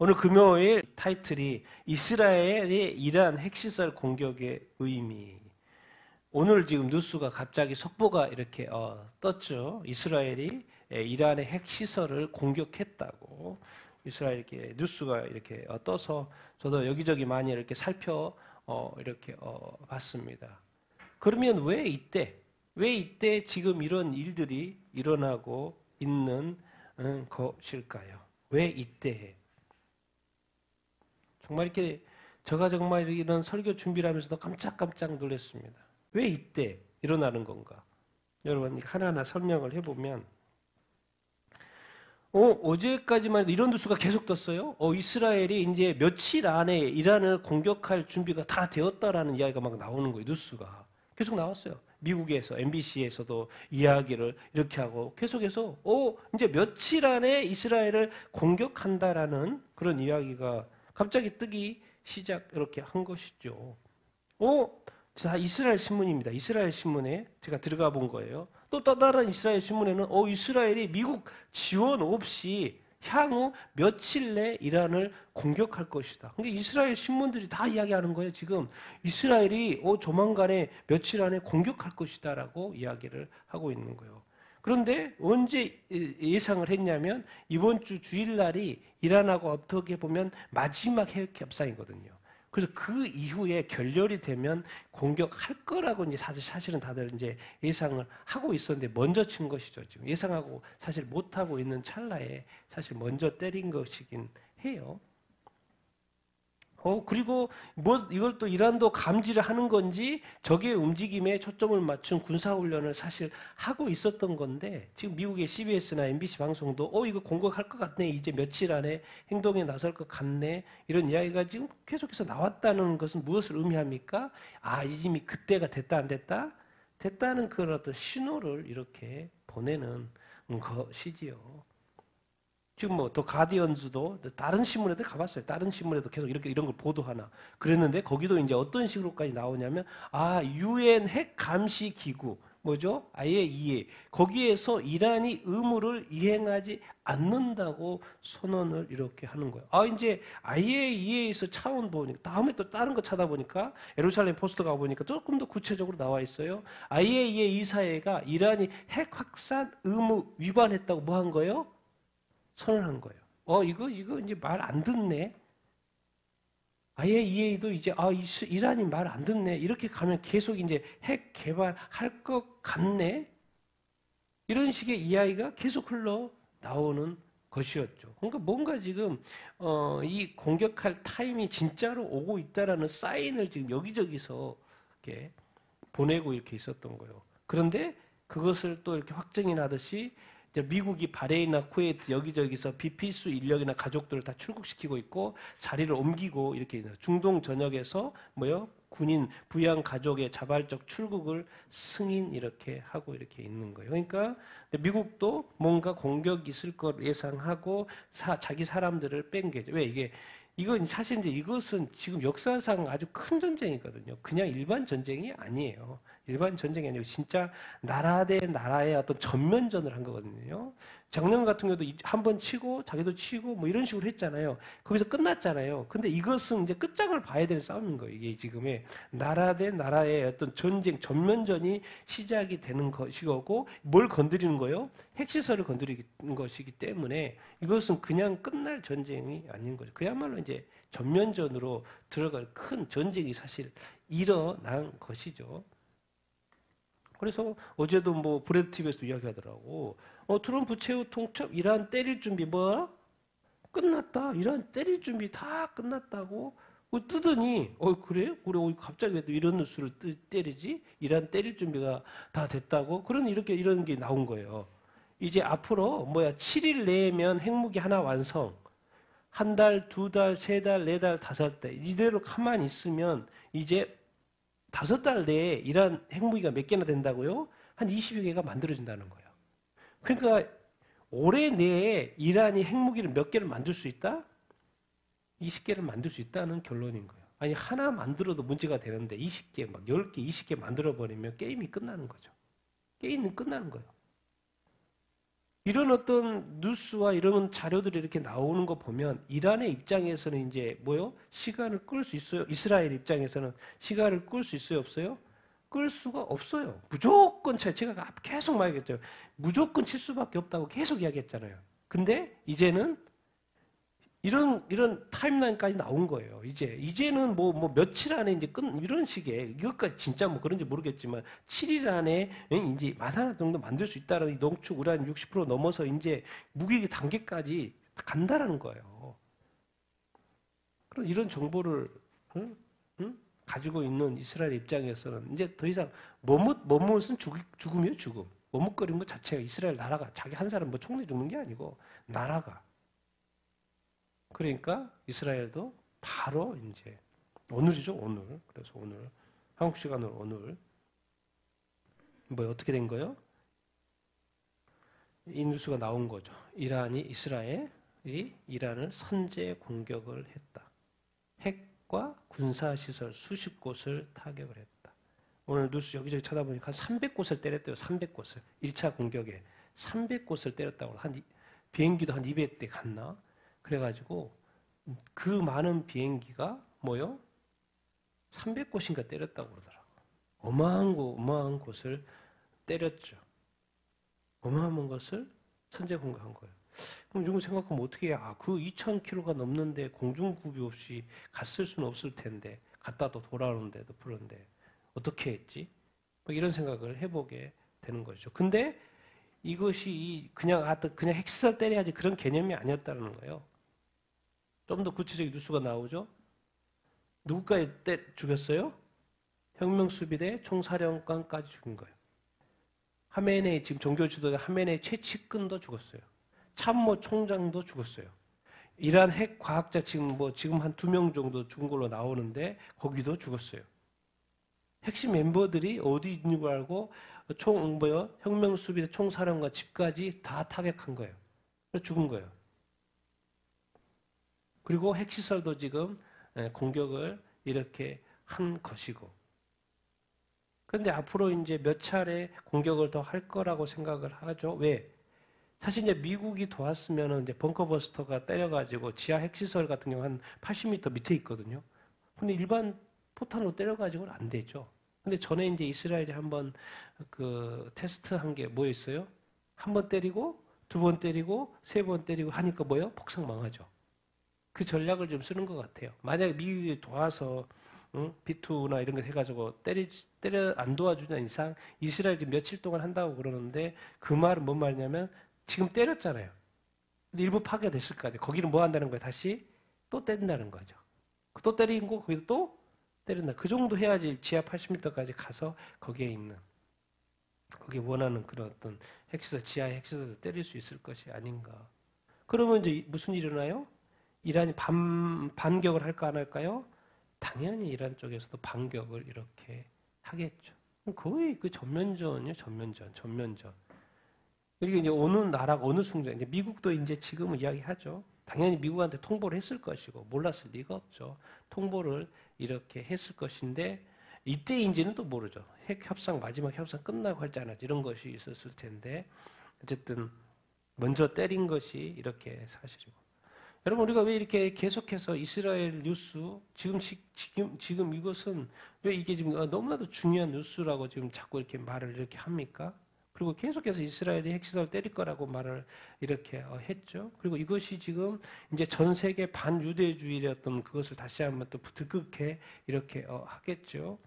오늘 금요일 타이틀이 이스라엘의 이란 핵시설 공격의 의미. 오늘 지금 뉴스가 갑자기 속보가 이렇게 떴죠. 이스라엘이 이란의 핵시설을 공격했다고. 이스라엘에 뉴스가 이렇게 떠서 저도 여기저기 많이 이렇게 살펴 이렇게 봤습니다. 그러면 왜 이때 지금 이런 일들이 일어나고 있는 것일까요? 왜 이때? 정말 이렇게 제가 정말 이런 설교 준비를 하면서도 깜짝깜짝 놀랐습니다. 왜 이때 일어나는 건가? 여러분 하나하나 설명을 해보면 어제까지만 해도 이런 뉴스가 계속 떴어요. 이스라엘이 이제 며칠 안에 이란을 공격할 준비가 다 되었다라는 이야기가 막 나오는 거예요. 뉴스가 계속 나왔어요. 미국에서 MBC에서도 이야기를 이렇게 하고 계속해서 이제 며칠 안에 이스라엘을 공격한다라는 그런 이야기가 갑자기 뜨기 시작 이렇게 한 것이죠. 자, 이스라엘 신문입니다. 이스라엘 신문에 제가 들어가 본 거예요. 또 다른 이스라엘 신문에는 이스라엘이 미국 지원 없이 향후 며칠 내 이란을 공격할 것이다. 근데 이스라엘 신문들이 다 이야기하는 거예요. 지금 이스라엘이 조만간에 며칠 안에 공격할 것이다라고 이야기를 하고 있는 거예요. 그런데 언제 예상을 했냐면 이번 주 주일날이 이란하고 어떻게 보면 마지막 핵 협상이거든요. 그래서 그 이후에 결렬이 되면 공격할 거라고 이제 사실은 다들 이제 예상을 하고 있었는데 먼저 친 것이죠. 지금 예상하고 사실 못 하고 있는 찰나에 사실 먼저 때린 것이긴 해요. 그리고 이걸 또 이란도 감지를 하는 건지 적의 움직임에 초점을 맞춘 군사훈련을 사실 하고 있었던 건데 지금 미국의 CBS나 MBC 방송도 이거 공격할 것 같네. 이제 며칠 안에 행동에 나설 것 같네. 이런 이야기가 지금 계속해서 나왔다는 것은 무엇을 의미합니까? 이미 그때가 됐다 안 됐다? 됐다는 그런 어떤 신호를 이렇게 보내는 것이지요. 지금 더 가디언즈도 다른 신문에도 가봤어요. 다른 신문에도 계속 이런 걸 보도하나. 그랬는데 거기도 이제 어떤 식으로까지 나오냐면 UN 핵 감시 기구 뭐죠? IAEA 거기에서 이란이 의무를 이행하지 않는다고 선언을 이렇게 하는 거예요. 이제 IAEA에서 차원 보니까 다음에 또 다른 거 찾아보니까 예루살렘 포스트 가 보니까 조금 더 구체적으로 나와 있어요. IAEA 이사회가 이란이 핵 확산 의무 위반했다고 뭐 한 거예요? 선언한 거예요. 이거 이제 말 안 듣네. IAEA도 이제 이란이 말 안 듣네. 이렇게 가면 계속 이제 핵 개발할 것 같네. 이런 식의 이야기가 계속 흘러 나오는 것이었죠. 그러니까 뭔가 지금 이 공격할 타임이 진짜로 오고 있다라는 사인을 지금 여기저기서 이렇게 보내고 이렇게 있었던 거예요. 그런데 그것을 또 이렇게 확정이 나듯이 미국이 바레인이나 쿠웨이트 여기저기서 비필수 인력이나 가족들을 다 출국시키고 있고 자리를 옮기고 이렇게 중동 전역에서 군인 부양 가족의 자발적 출국을 승인 이렇게 하고 이렇게 있는 거예요. 그러니까 미국도 뭔가 공격이 있을 걸 예상하고 자기 사람들을 뺀 거죠. 왜 이건 사실 이제 이것은 지금 역사상 아주 큰 전쟁이거든요. 그냥 일반 전쟁이 아니에요. 일반 전쟁이 아니고 진짜 나라 대 나라의 어떤 전면전을 한 거거든요. 작년 같은 경우도 한 번 치고 자기도 치고 뭐 이런 식으로 했잖아요. 거기서 끝났잖아요. 근데 이것은 이제 끝장을 봐야 되는 싸움인 거예요. 이게 지금의 나라 대 나라의 어떤 전쟁, 전면전이 시작이 되는 것이고 뭘 건드리는 거예요? 핵시설을 건드리는 것이기 때문에 이것은 그냥 끝날 전쟁이 아닌 거죠. 그야말로 이제 전면전으로 들어갈 큰 전쟁이 사실 일어난 것이죠. 그래서 어제도 브레드 TV에서 이야기하더라고. 트럼프 최후 통첩 이란 때릴 준비 끝났다. 이란 때릴 준비 다 끝났다고 뜨더니 그래요? 그래 갑자기 왜 이런 뉴스를 때리지? 이란 때릴 준비가 다 됐다고? 이런 게 나온 거예요. 이제 앞으로 7일 내면 핵무기 하나 완성. 한 달, 두 달, 세 달, 네 달, 다섯 달 이대로 가만히 있으면 이제 5달 내에 이란 핵무기가 몇 개나 된다고요? 한 20여 개가 만들어진다는 거예요. 그러니까 올해 내에 이란이 핵무기를 몇 개를 만들 수 있다? 20개를 만들 수 있다는 결론인 거예요. 아니 하나 만들어도 문제가 되는데 20개, 10개, 20개 만들어버리면 게임이 끝나는 거죠. 게임은 끝나는 거예요. 이런 어떤 뉴스와 이런 자료들이 이렇게 나오는 거 보면 이란의 입장에서는 이제 뭐요? 시간을 끌 수 있어요? 이스라엘 입장에서는 시간을 끌 수 있어요? 없어요? 끌 수가 없어요. 무조건 제가 계속 말했죠. 무조건 칠 수밖에 없다고 계속 이야기했잖아요. 근데 이제는 이런 타임라인까지 나온 거예요. 이제는 뭐 며칠 안에 이제 이런 식의, 이것까지 진짜 뭐 그런지 모르겠지만, 7일 안에 이제 마산 정도 만들 수 있다는 농축 우란 60% 넘어서 이제 무기 단계까지 간다라는 거예요. 그럼 이런 정보를, 응? 응? 가지고 있는 이스라엘 입장에서는 이제 더 이상 머뭇은 죽음이에요, 죽음. 머뭇거리는 것 자체가 이스라엘 나라가 자기 한 사람 뭐 총리 죽는 게 아니고 나라가. 그러니까 이스라엘도 바로 이제 오늘이죠, 오늘. 그래서 오늘 한국 시간으로 오늘 뭐 어떻게 된 거예요? 이 뉴스가 나온 거죠. 이스라엘이 이란을 선제 공격을 했다. 핵과 군사 시설 수십 곳을 타격을 했다. 오늘 뉴스 여기저기 찾아보니까 한 300곳을 때렸대요. 300곳을. 1차 공격에 300곳을 때렸다고. 비행기도 한 200대 갔나? 그래가지고 그 많은 비행기가 뭐요? 300곳인가 때렸다고 그러더라고. 어마어마한 곳을 때렸죠. 어마어마한 것을 선제 공격한 거예요. 그럼 이런 거 생각하면 어떻게 해야, 그 2,000km가 넘는데 공중구비 없이 갔을 수는 없을 텐데, 갔다도 돌아오는데도 그런데 어떻게 했지? 뭐 이런 생각을 해보게 되는 거죠. 근데 이것이 그냥 핵시설 때려야지 그런 개념이 아니었다는 거예요. 좀 더 구체적인 뉴스가 나오죠. 누구까지 죽였어요? 혁명수비대 총사령관까지 죽인 거예요. 하메네이, 지금 종교 지도자 하메네이 최측근도 죽었어요. 참모 총장도 죽었어요. 이란 핵 과학자 지금 한 2명 정도 죽은 걸로 나오는데 거기도 죽었어요. 핵심 멤버들이 어디 있는 걸 알고 혁명수비대 총사령관 집까지 다 타격한 거예요. 그래서 죽은 거예요. 그리고 핵시설도 지금 공격을 이렇게 한 것이고. 그런데 앞으로 이제 몇 차례 공격을 더 할 거라고 생각을 하죠. 왜? 사실 이제 미국이 도왔으면 이제 벙커버스터가 때려가지고 지하 핵시설 같은 경우 한 80m 밑에 있거든요. 근데 일반 포탄으로 때려가지고는 안 되죠. 근데 전에 이제 이스라엘이 한번 테스트한 게 뭐였어요? 한 번 때리고, 2번 때리고, 3번 때리고 하니까 뭐예요? 폭삭 망하죠. 그 전략을 좀 쓰는 것 같아요. 만약에 미국이 도와서 B2나 이런 거 해가지고 때려 안 도와주는 이상 이스라엘이 며칠 동안 한다고 그러는데 그 말은 뭔 말이냐면 지금 때렸잖아요. 근데 일부 파괴가 됐을 거 아니에요. 거기는 뭐 한다는 거예요? 다시 또 때린다는 거죠. 또 때리는 거 거기서 또 때린다. 그 정도 해야지 지하 80m까지 가서 거기에 원하는 그런 어떤 핵시설, 지하 핵시설을 때릴 수 있을 것이 아닌가. 그러면 이제 무슨 일이 일어나요? 이란이 반격을 할까 안 할까요? 당연히 이란 쪽에서도 반격을 이렇게 하겠죠. 거의 그 전면전이요, 전면전. 그리고 이제 어느 순간, 이제 미국도 이제 지금은 이야기하죠. 당연히 미국한테 통보를 했을 것이고, 몰랐을 리가 없죠. 통보를 이렇게 했을 것인데, 이때인지는 또 모르죠. 마지막 협상 끝나고 할지 안 할지 이런 것이 있었을 텐데, 어쨌든, 먼저 때린 것이 이렇게 사실이고. 여러분, 우리가 왜 이렇게 계속해서 이스라엘 뉴스, 지금 이것은 왜 이게 지금 너무나도 중요한 뉴스라고 지금 자꾸 이렇게 말을 이렇게 합니까? 그리고 계속해서 이스라엘이 핵시설 때릴 거라고 말을 이렇게 했죠. 그리고 이것이 지금 이제 전 세계 반유대주의였던 그것을 다시 한번 또 드극해 이렇게 하겠죠.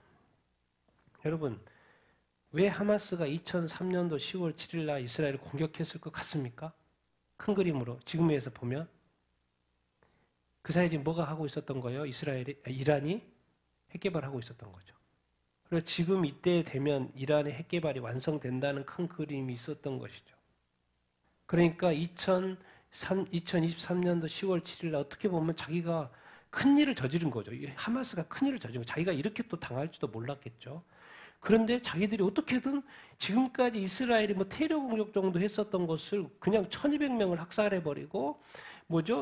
여러분, 왜 하마스가 2003년도 10월 7일 날 이스라엘을 공격했을 것 같습니까? 큰 그림으로 지금에서 보면 그 사이에 지금 뭐가 하고 있었던 거예요? 이란이 핵 개발하고 있었던 거죠. 그리고 지금 이때 되면 이란의 핵 개발이 완성된다는 큰 그림이 있었던 것이죠. 그러니까 2023년도 10월 7일 날 어떻게 보면 자기가 큰 일을 저지른 거죠. 하마스가 큰 일을 저지른 거죠. 자기가 이렇게 또 당할지도 몰랐겠죠. 그런데 자기들이 어떻게든 지금까지 이스라엘이 뭐 테러 공격 정도 했었던 것을 그냥 1200명을 학살해버리고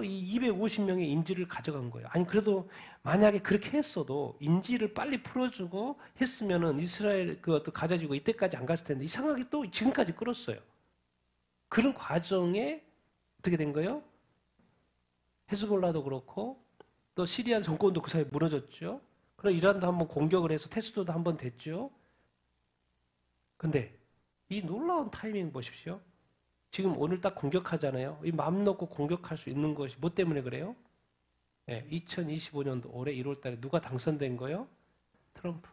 이 250명의 인질을 가져간 거예요. 아니, 그래도 만약에 그렇게 했어도 인질을 빨리 풀어주고 했으면은 이스라엘 어떤 가자지구 이때까지 안 갔을 텐데 이상하게 또 지금까지 끌었어요. 그런 과정에 어떻게 된 거예요? 헤즈볼라도 그렇고 또 시리아 정권도 그 사이에 무너졌죠. 그럼 이란도 한번 공격을 해서 테스트도 한번 됐죠. 근데 이 놀라운 타이밍 보십시오. 지금 오늘 딱 공격하잖아요. 이 마음 놓고 공격할 수 있는 것이 뭐 때문에 그래요? 2025년도 올해 1월 달에 누가 당선된 거예요? 트럼프.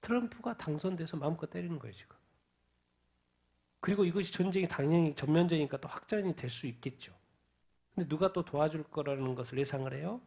트럼프가 당선돼서 마음껏 때리는 거예요, 지금. 그리고 이것이 전쟁이 당연히 전면전이니까 또 확전이 될 수 있겠죠. 근데 누가 또 도와줄 거라는 것을 예상을 해요?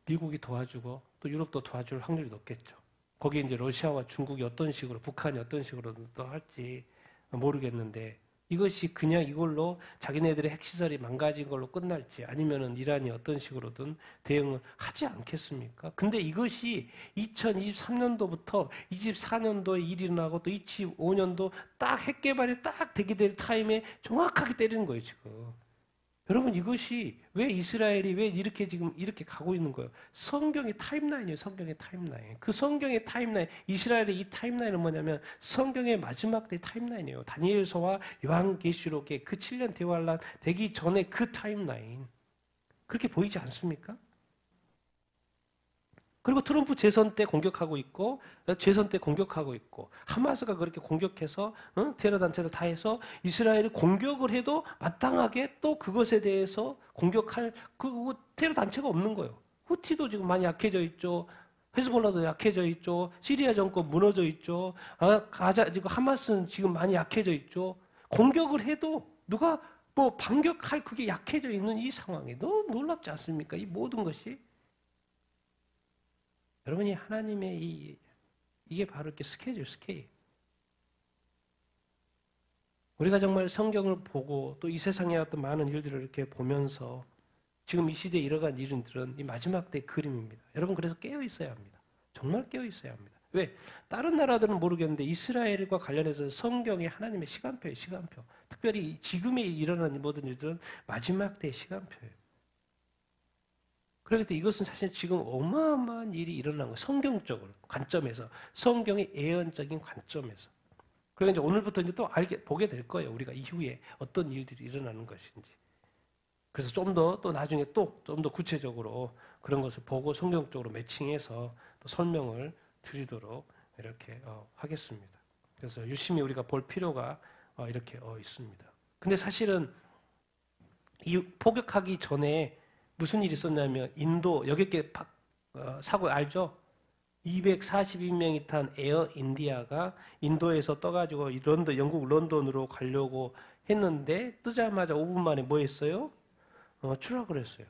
미국이 도와주고 또 유럽도 도와줄 확률이 높겠죠. 거기에 이제 러시아와 중국이 어떤 식으로, 북한이 어떤 식으로 또 할지 모르겠는데 이것이 그냥 이걸로 자기네들의 핵시설이 망가진 걸로 끝날지 아니면은 이란이 어떤 식으로든 대응을 하지 않겠습니까? 근데 이것이 2023년도부터 24년도에 일이 일어나고 또 25년도 딱 핵 개발이 딱 되게 될 타임에 정확하게 때리는 거예요, 지금. 여러분 이것이 왜 이스라엘이 왜 이렇게 지금 이렇게 가고 있는 거예요? 성경의 타임라인이에요. 성경의 타임라인. 그 성경의 타임라인, 이스라엘의 이 타임라인은 뭐냐면 성경의 마지막 때 타임라인이에요. 다니엘서와 요한계시록의 그 7년 대환란 되기 전에 그 타임라인. 그렇게 보이지 않습니까? 그리고 트럼프 재선 때 공격하고 있고 재선 때 공격하고 있고 하마스가 그렇게 공격해서 테러 단체들 다 해서 이스라엘이 공격을 해도 마땅하게 또 그것에 대해서 공격할 그 테러 단체가 없는 거예요. 후티도 지금 많이 약해져 있죠. 헤즈볼라도 약해져 있죠. 시리아 정권 무너져 있죠. 가자 지금 하마스는 지금 많이 약해져 있죠. 공격을 해도 누가 뭐 반격할 그게 약해져 있는 이 상황에 너무 놀랍지 않습니까? 이 모든 것이. 여러분이 하나님의 이게 바로 이렇게 스케일. 우리가 정말 성경을 보고 또 이 세상에 어떤 많은 일들을 이렇게 보면서 지금 이 시대에 일어난 일들은 이 마지막 때 그림입니다. 여러분 그래서 깨어 있어야 합니다. 정말 깨어 있어야 합니다. 왜? 다른 나라들은 모르겠는데 이스라엘과 관련해서 성경의 하나님의 시간표예요. 시간표. 특별히 지금에 일어난 모든 일들은 마지막 때의 시간표예요. 그렇기 때문에 이것은 사실 지금 어마어마한 일이 일어난 거예요. 성경적으로 관점에서 성경의 예언적인 관점에서. 그러니까 이제 오늘부터 이제 또 보게 될 거예요. 우리가 이후에 어떤 일들이 일어나는 것인지. 그래서 좀 더 또 나중에 또 좀 더 구체적으로 그런 것을 보고 성경적으로 매칭해서 또 설명을 드리도록 이렇게 하겠습니다. 그래서 유심히 우리가 볼 필요가 이렇게 있습니다. 근데 사실은 이 포격하기 전에 무슨 일이 있었냐면 인도 여객기 사고 알죠? 242명이 탄 에어 인디아가 인도에서 떠가지고 영국 런던으로 가려고 했는데 뜨자마자 5분 만에 뭐 했어요? 추락을 했어요.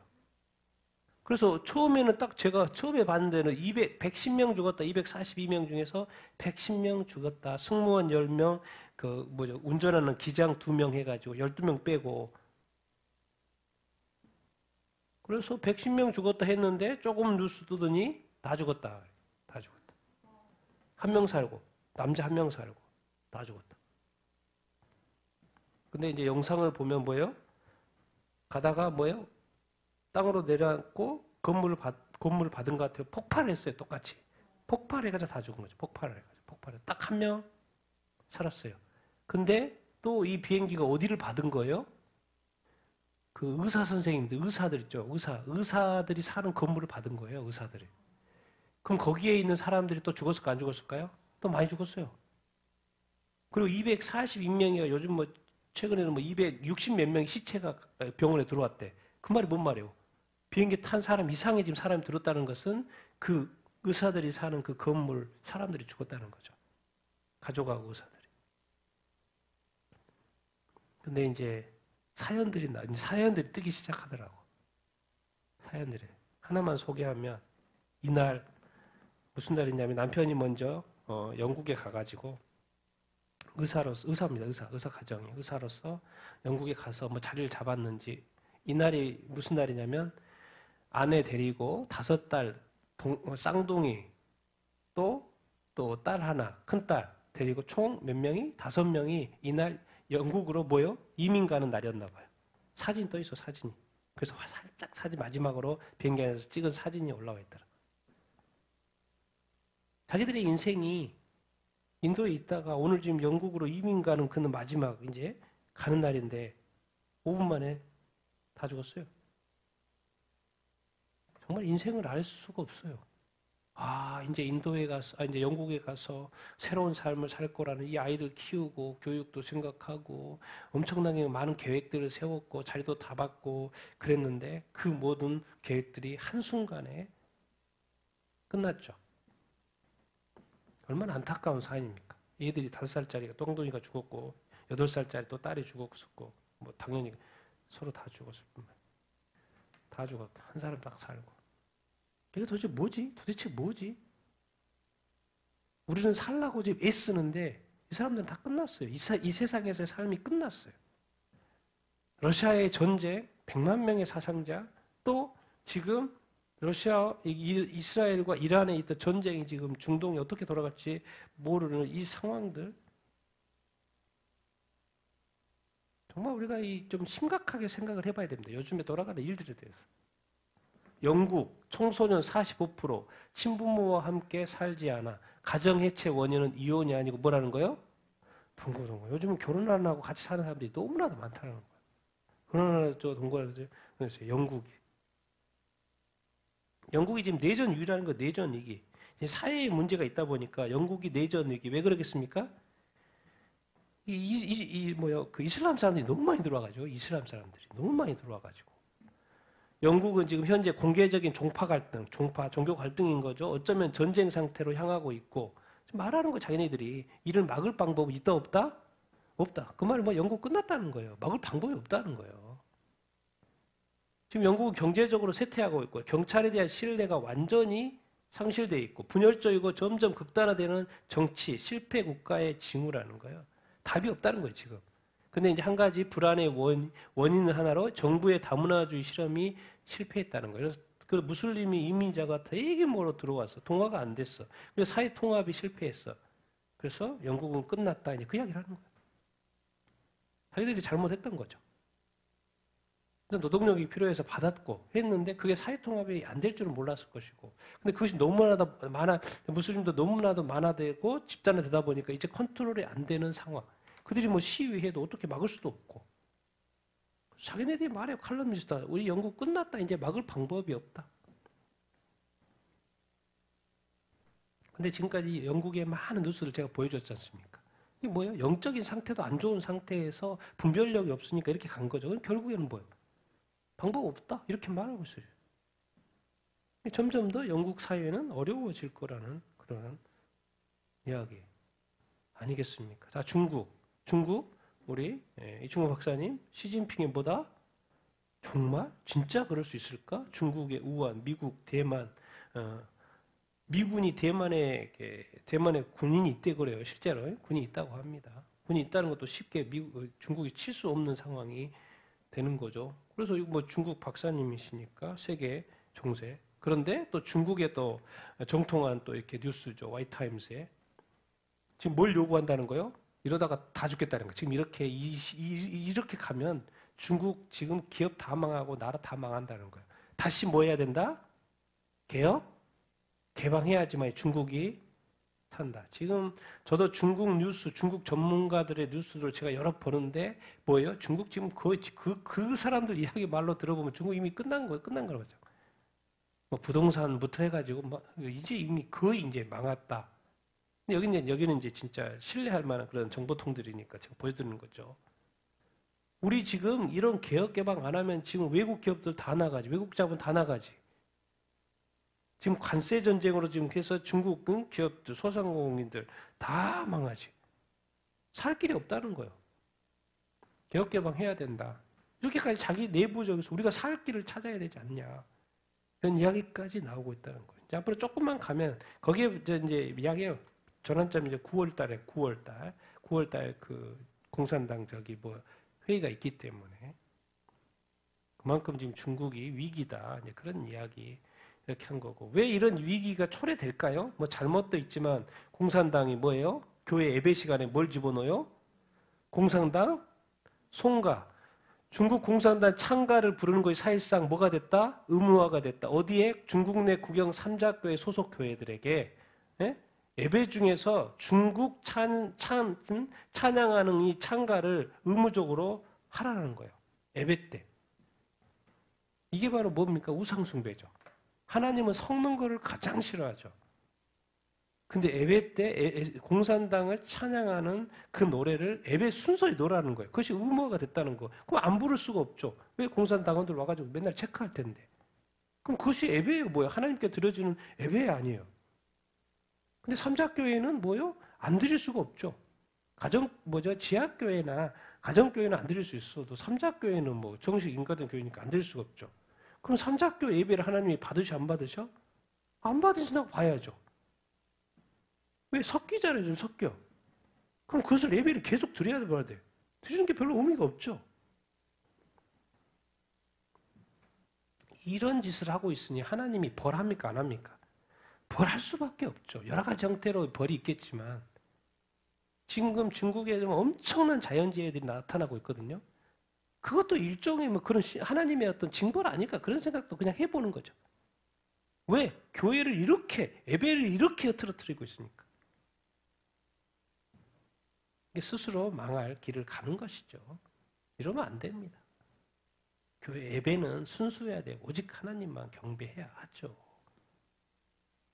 그래서 처음에는 딱 제가 처음에 봤는 데는 110명 죽었다. 242명 중에서 110명 죽었다. 승무원 10명, 운전하는 기장 2명 해가지고 12명 빼고 그래서 110명 죽었다 했는데 조금 뉴스 뜨더니 다 죽었다. 다 죽었다. 한 명 살고 남자 한 명 살고 다 죽었다. 근데 이제 영상을 보면 뭐예요? 가다가 뭐예요? 땅으로 내려앉고 건물을 받은 것 같아요. 폭발했어요. 똑같이. 폭발해가지고 다 죽은 거죠. 폭발해. 딱 한 명 살았어요. 근데 또 이 비행기가 어디를 받은 거예요? 그 의사 선생님들, 의사들 있죠. 의사들이 사는 건물을 받은 거예요. 의사들이. 그럼 거기에 있는 사람들이 또 죽었을까 안 죽었을까요? 또 많이 죽었어요. 그리고 242명이가 요즘 뭐 최근에는 뭐 260 몇 명의 시체가 병원에 들어왔대. 그 말이 뭔 말이에요? 비행기 탄 사람 이상의 지금 사람이 들었다는 것은 그 의사들이 사는 그 건물 사람들이 죽었다는 거죠. 가족하고 의사들이. 근데 이제 사연들이 뜨기 시작하더라고. 사연들이. 하나만 소개하면 이날 무슨 날이냐면 남편이 먼저 영국에 가가지고 의사입니다. 의사 가정이 의사로서 영국에 가서 뭐 자리를 잡았는지 이날이 무슨 날이냐면 아내 데리고 5달 쌍둥이 또 딸 하나 큰딸 데리고 총 몇 명이 5명이 이날 영국으로 모여 이민 가는 날이었나 봐요. 사진 떠 있어 사진이. 그래서 살짝 사진 마지막으로 비행기 안에서 찍은 사진이 올라와 있더라. 자기들의 인생이 인도에 있다가 오늘 지금 영국으로 이민 가는 그는 마지막 이제 가는 날인데 5분 만에 다 죽었어요. 정말 인생을 알 수가 없어요. 이제 인도에 가서, 이제 영국에 가서 새로운 삶을 살 거라는 이 아이들 키우고 교육도 생각하고 엄청나게 많은 계획들을 세웠고 자리도 다 받고 그랬는데 그 모든 계획들이 한순간에 끝났죠. 얼마나 안타까운 사연입니까? 얘들이 5살짜리가 똥둥이가 죽었고 8살짜리 또 딸이 죽었었고 뭐 당연히 서로 다 죽었을 뿐만 다 죽었고 한 사람 딱 살고 이게 도대체 뭐지? 우리는 살라고 지금 애쓰는데 이 사람들은 다 끝났어요. 이 세상에서의 삶이 끝났어요. 러시아의 전쟁, 100만 명의 사상자, 또 지금 이스라엘과 이란에 있던 전쟁이 지금 중동이 어떻게 돌아갈지 모르는 이 상황들. 정말 우리가 좀 심각하게 생각을 해봐야 됩니다. 요즘에 돌아가는 일들에 대해서. 영국 청소년 45% 친부모와 함께 살지 않아. 가정 해체 원인은 이혼이 아니고 뭐라는 거예요? 동거동거. 요즘은 결혼 안 하고 같이 사는 사람들이 너무나도 많다는 거예요. 그러나 동거라서 영국이 지금 내전 위기라는 거 내전 위기. 사회에 문제가 있다 보니까 영국이 내전 위기. 왜 그러겠습니까? 그 이슬람 사람들이 너무 많이 들어와가지고 이슬람 사람들이 너무 많이 들어와가지고. 영국은 지금 현재 공개적인 종파 갈등, 종교 갈등인 거죠. 어쩌면 전쟁 상태로 향하고 있고 말하는 거 자기네들이 이를 막을 방법이 있다 없다? 없다. 그 말은 뭐 영국 끝났다는 거예요. 막을 방법이 없다는 거예요. 지금 영국은 경제적으로 쇠퇴하고 있고 경찰에 대한 신뢰가 완전히 상실되어 있고 분열적이고 점점 극단화되는 정치, 실패 국가의 징후라는 거예요. 답이 없다는 거예요, 지금. 근데 이제 한 가지 불안의 원인 하나로 정부의 다문화주의 실험이 실패했다는 거예요. 그래서 그 무슬림이 이민자가 되게 멀어 들어와서 통화가 안 됐어. 그래서 사회 통합이 실패했어. 그래서 영국은 끝났다. 이제 그 이야기를 하는 거예요. 자기들이 잘못했던 거죠. 노동력이 필요해서 받았고 했는데 그게 사회 통합이 안 될 줄은 몰랐을 것이고. 근데 그것이 너무나도 무슬림도 너무나도 많아되고 집단화되다 보니까 이제 컨트롤이 안 되는 상황. 그들이 뭐 시위해도 어떻게 막을 수도 없고. 자기네들이 말해요. 칼럼니스트. 우리 영국 끝났다. 이제 막을 방법이 없다. 근데 지금까지 영국의 많은 뉴스를 제가 보여줬지 않습니까? 이게 뭐예요? 영적인 상태도 안 좋은 상태에서 분별력이 없으니까 이렇게 간 거죠. 그럼 결국에는 뭐예요? 방법 없다. 이렇게 말하고 있어요. 점점 더 영국 사회는 어려워질 거라는 그런 이야기 아니겠습니까? 자, 중국 우리 이충호 박사님 시진핑이 뭐다? 정말 진짜 그럴 수 있을까? 중국의 우한, 미국, 대만, 미군이 대만에 군인이 있대 그래요. 실제로 군이 있다고 합니다. 군이 있다는 것도 쉽게 중국이 칠 수 없는 상황이 되는 거죠. 그래서 뭐 중국 박사님이시니까 세계 정세. 그런데 또 중국의 또 정통한 또 이렇게 뉴스죠. 와이타임스에 지금 뭘 요구한다는 거예요? 이러다가 다 죽겠다는 거. 지금 이렇게 가면 중국 지금 기업 다 망하고 나라 다 망한다는 거예요. 다시 뭐 해야 된다? 개혁? 개방해야지만 중국이 산다. 지금 저도 중국 뉴스, 중국 전문가들의 뉴스를 제가 여러 보는데 뭐예요? 중국 지금 거의 그 사람들 이야기 말로 들어보면 중국 이미 끝난 거죠. 뭐 부동산부터 해가지고 뭐 이제 이미 거의 이제 망했다. 여기는 이제 진짜 신뢰할 만한 그런 정보통들이니까 제가 보여드리는 거죠. 우리 지금 이런 개혁 개방 안 하면 지금 외국 기업들 다 나가지. 외국 자본 다 나가지. 지금 관세 전쟁으로 지금 해서 중국 기업들, 소상공인들 다 망하지. 살 길이 없다는 거예요. 개혁 개방해야 된다. 이렇게까지 자기 내부적에서 우리가 살 길을 찾아야 되지 않냐. 이런 이야기까지 나오고 있다는 거예요. 이제 앞으로 조금만 가면 거기에 이제 이야기해요. 전환점이 이제 9월달 그 공산당 회의가 있기 때문에 그만큼 지금 중국이 위기다. 이제 그런 이야기 이렇게 한 거고. 왜 이런 위기가 초래될까요? 뭐 잘못도 있지만 공산당이 뭐예요? 교회 예배 시간에 뭘 집어넣어요? 공산당 송가. 중국 공산당 창가를 부르는 것이 사실상 뭐가 됐다? 의무화가 됐다. 어디에? 중국 내 국영 3자교회 소속 교회들에게. 예? 예배 중에서 중국 찬양하는 이 찬가를 의무적으로 하라는 거예요. 예배 때. 이게 바로 뭡니까? 우상숭배죠. 하나님은 섞는 거를 가장 싫어하죠. 근데 예배 때 공산당을 찬양하는 그 노래를 예배 순서에 넣으라는 거예요. 그것이 의무화가 됐다는 거. 그럼 안 부를 수가 없죠. 왜 공산당원들 와가지고 맨날 체크할 텐데. 그럼 그것이 예배예요, 뭐예요? 하나님께 드려지는 예배 아니에요. 근데 삼자교회는 뭐요? 안 드릴 수가 없죠. 지하교회나 가정교회는 안 드릴 수 있어도 삼자교회는 뭐 정식 인가된 교회니까 안 드릴 수가 없죠. 그럼 삼자교회 예배를 하나님이 받으셔, 안 받으셔? 안 받으신다고 봐야죠. 왜? 섞이잖아요, 좀 섞여. 그럼 그것을 예배를 계속 드려야 돼. 드리는 게 별로 의미가 없죠. 이런 짓을 하고 있으니 하나님이 벌합니까, 안 합니까? 벌할 수밖에 없죠. 여러 가지 형태로 벌이 있겠지만 지금 중국에 엄청난 자연재해들이 나타나고 있거든요. 그것도 일종의 뭐 그런 하나님의 어떤 징벌 아닐까 그런 생각도 그냥 해보는 거죠. 왜? 교회를 이렇게 예배를 이렇게 흐트러뜨리고 있으니까. 스스로 망할 길을 가는 것이죠. 이러면 안 됩니다. 교회 예배는 순수해야 되고 오직 하나님만 경배해야 하죠.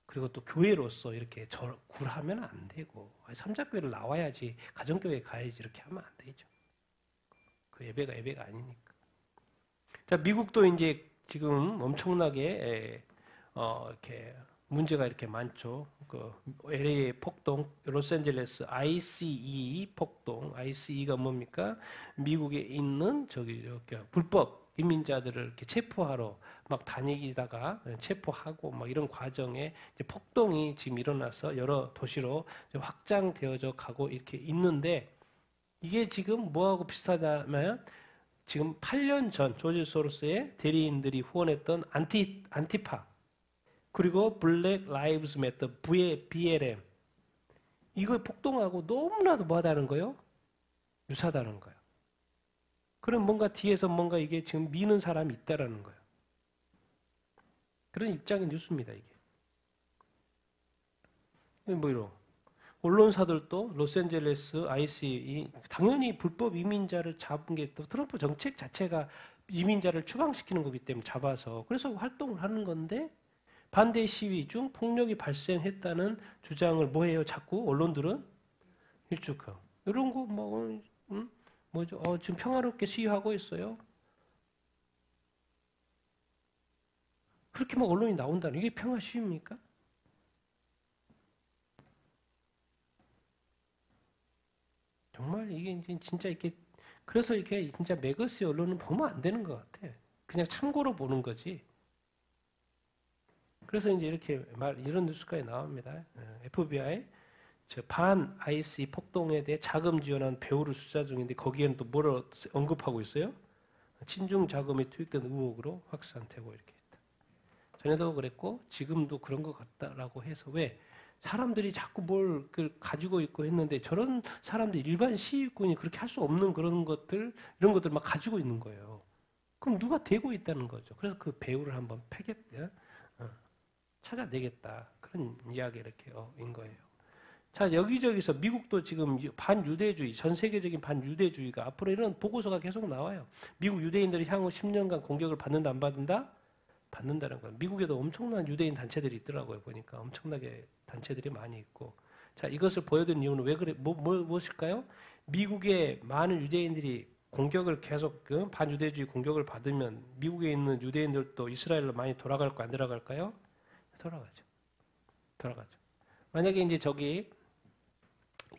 그리고 또 교회로서 이렇게 굴하면 안 되고 삼자교회를 나와야지 가정교회에 가야지 이렇게 하면 안 되죠. 그 예배가 아니니까. 자, 미국도 이제 지금 엄청나게 이렇게 문제가 이렇게 많죠. 그 LA 폭동, 로스앤젤레스 ICE 폭동, ICE가 뭡니까? 미국에 있는 이렇게 불법 이민자들을 이렇게 체포하러 막 다니다가 체포하고 막 이런 과정에 이제 폭동이 지금 일어나서 여러 도시로 확장되어져 가고 이렇게 있는데 이게 지금 뭐하고 비슷하냐면 지금 8년 전 조지 소로스의 대리인들이 후원했던 안티파 그리고 블랙 라이브즈 매터 BLM 이거 폭동하고 너무나도 뭐하다는 거예요? 유사하다는 거예요. 그럼 뭔가 뒤에서 뭔가 이게 지금 미는 사람이 있다라는 거예요. 그런 입장의 뉴스입니다, 이게. 뭐 이런. 언론사들도 로스앤젤레스 ICE 당연히 불법 이민자를 잡은 게 또 트럼프 정책 자체가 이민자를 추방시키는 거기 때문에 잡아서 그래서 활동을 하는 건데 반대 시위 중 폭력이 발생했다는 주장을 뭐해요? 자꾸 언론들은 일축하고 이런 거 뭐죠? 지금 평화롭게 시위하고 있어요. 그렇게 막 언론이 나온다는 이게 평화 시위입니까? 정말 이게 진짜 이렇게 그래서 이렇게 진짜 매거스 언론은 보면 안 되는 것 같아. 그냥 참고로 보는 거지. 그래서 이제 이렇게 이런 뉴스까지 나옵니다. FBI 반 IC 폭동에 대해 자금 지원한 배우를 수사 중인데 거기에는 또 뭐를 언급하고 있어요? 친중 자금이 투입된 의혹으로 확산되고 이렇게 했다. 전에도 그랬고 지금도 그런 것 같다라고 해서 왜 사람들이 자꾸 뭘 가지고 있고 했는데 저런 사람들 일반 시위꾼이 그렇게 할 수 없는 그런 것들 이런 것들 막 가지고 있는 거예요. 그럼 누가 대고 있다는 거죠. 그래서 그 배우를 한번 찾아내겠다 그런 이야기 이렇게 인 거예요. 자, 여기저기서 미국도 지금 반유대주의, 전 세계적인 반유대주의가 앞으로 이런 보고서가 계속 나와요. 미국 유대인들이 향후 10년간 공격을 받는다, 안 받는다? 받는다는 거예요. 미국에도 엄청난 유대인 단체들이 있더라고요. 보니까 엄청나게 단체들이 많이 있고. 자, 이것을 보여드린 이유는 왜 그래? 무엇일까요? 미국의 많은 유대인들이 공격을 계속 반유대주의 공격을 받으면 미국에 있는 유대인들도 이스라엘로 많이 돌아갈까 안 돌아갈까요? 돌아가죠. 만약에 이제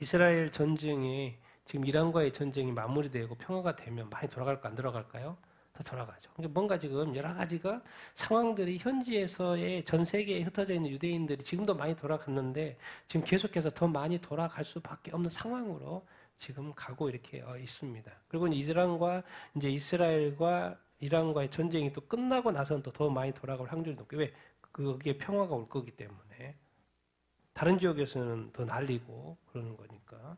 이스라엘 전쟁이 지금 이란과의 전쟁이 마무리되고 평화가 되면 많이 돌아갈까 안 돌아갈까요? 더 돌아가죠. 그러니까 뭔가 지금 여러 가지가 상황들이 현지에서의 전 세계에 흩어져 있는 유대인들이 지금도 많이 돌아갔는데 지금 계속해서 더 많이 돌아갈 수밖에 없는 상황으로 지금 가고 이렇게 있습니다. 그리고 이제 이스라엘과 이란과의 전쟁이 또 끝나고 나서는 또 더 많이 돌아갈 확률이 높고 왜? 그게 평화가 올 거기 때문에. 다른 지역에서는 더 날리고 그러는 거니까.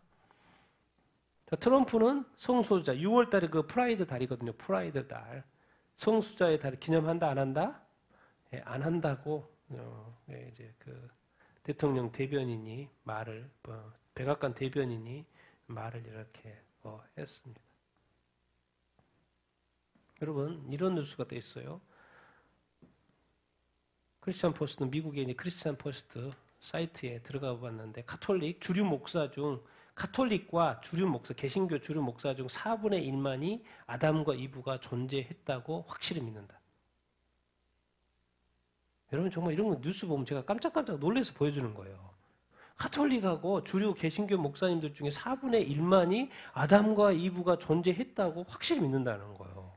자, 트럼프는 성소수자 6월 달에 그 프라이드 달이거든요. 프라이드 달. 성소수자의 달을 기념한다 안 한다? 안 한다고 이제 대통령 대변인이 말을 백악관 대변인이 말을 이렇게 했습니다. 여러분 이런 뉴스가 또 있어요. 크리스찬 포스트 미국의 이제 크리스찬 포스트 사이트에 들어가 봤는데 카톨릭 주류 목사 중 카톨릭과 주류 목사 개신교 주류 목사 중 4분의 1만이 아담과 이브가 존재했다고 확실히 믿는다. 여러분 정말 이런 거 뉴스 보면 제가 깜짝깜짝 놀라서 보여주는 거예요. 카톨릭하고 주류 개신교 목사님들 중에 4분의 1만이 아담과 이브가 존재했다고 확실히 믿는다는 거예요.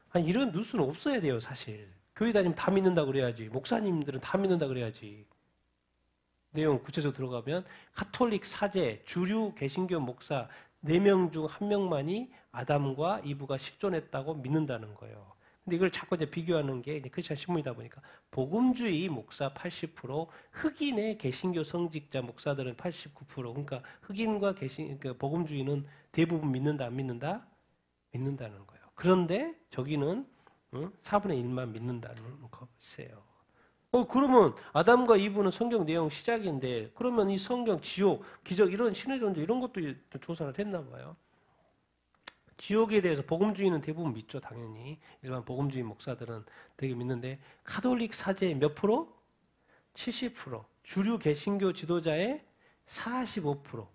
아니 이런 뉴스는 없어야 돼요, 사실. 교회 다니면 다 믿는다 그래야지. 목사님들은 다 믿는다 그래야지. 내용 구체적으로 들어가면 카톨릭 사제, 주류 개신교 목사 4명 중 1명만이 아담과 이브가 실존했다고 믿는다는 거예요. 근데 이걸 자꾸 이제 비교하는 게 이제 크리스천 신문이다 보니까 복음주의 목사 80%, 흑인의 개신교 성직자 목사들은 89%. 그러니까 흑인과 그러니까 복음주의는 대부분 믿는다 안 믿는다? 믿는다는 거예요. 그런데 저기는 4분의 1만 믿는다는 것이에요. 그러면 아담과 이브는 성경 내용 시작인데 그러면 이 성경 지옥, 기적 이런 신의 존재 이런 것도 조사를 했나 봐요. 지옥에 대해서 복음주의는 대부분 믿죠, 당연히. 일반 복음주의 목사들은 되게 믿는데 카톨릭 사제의 몇 프로? 70%. 주류 개신교 지도자의 45%.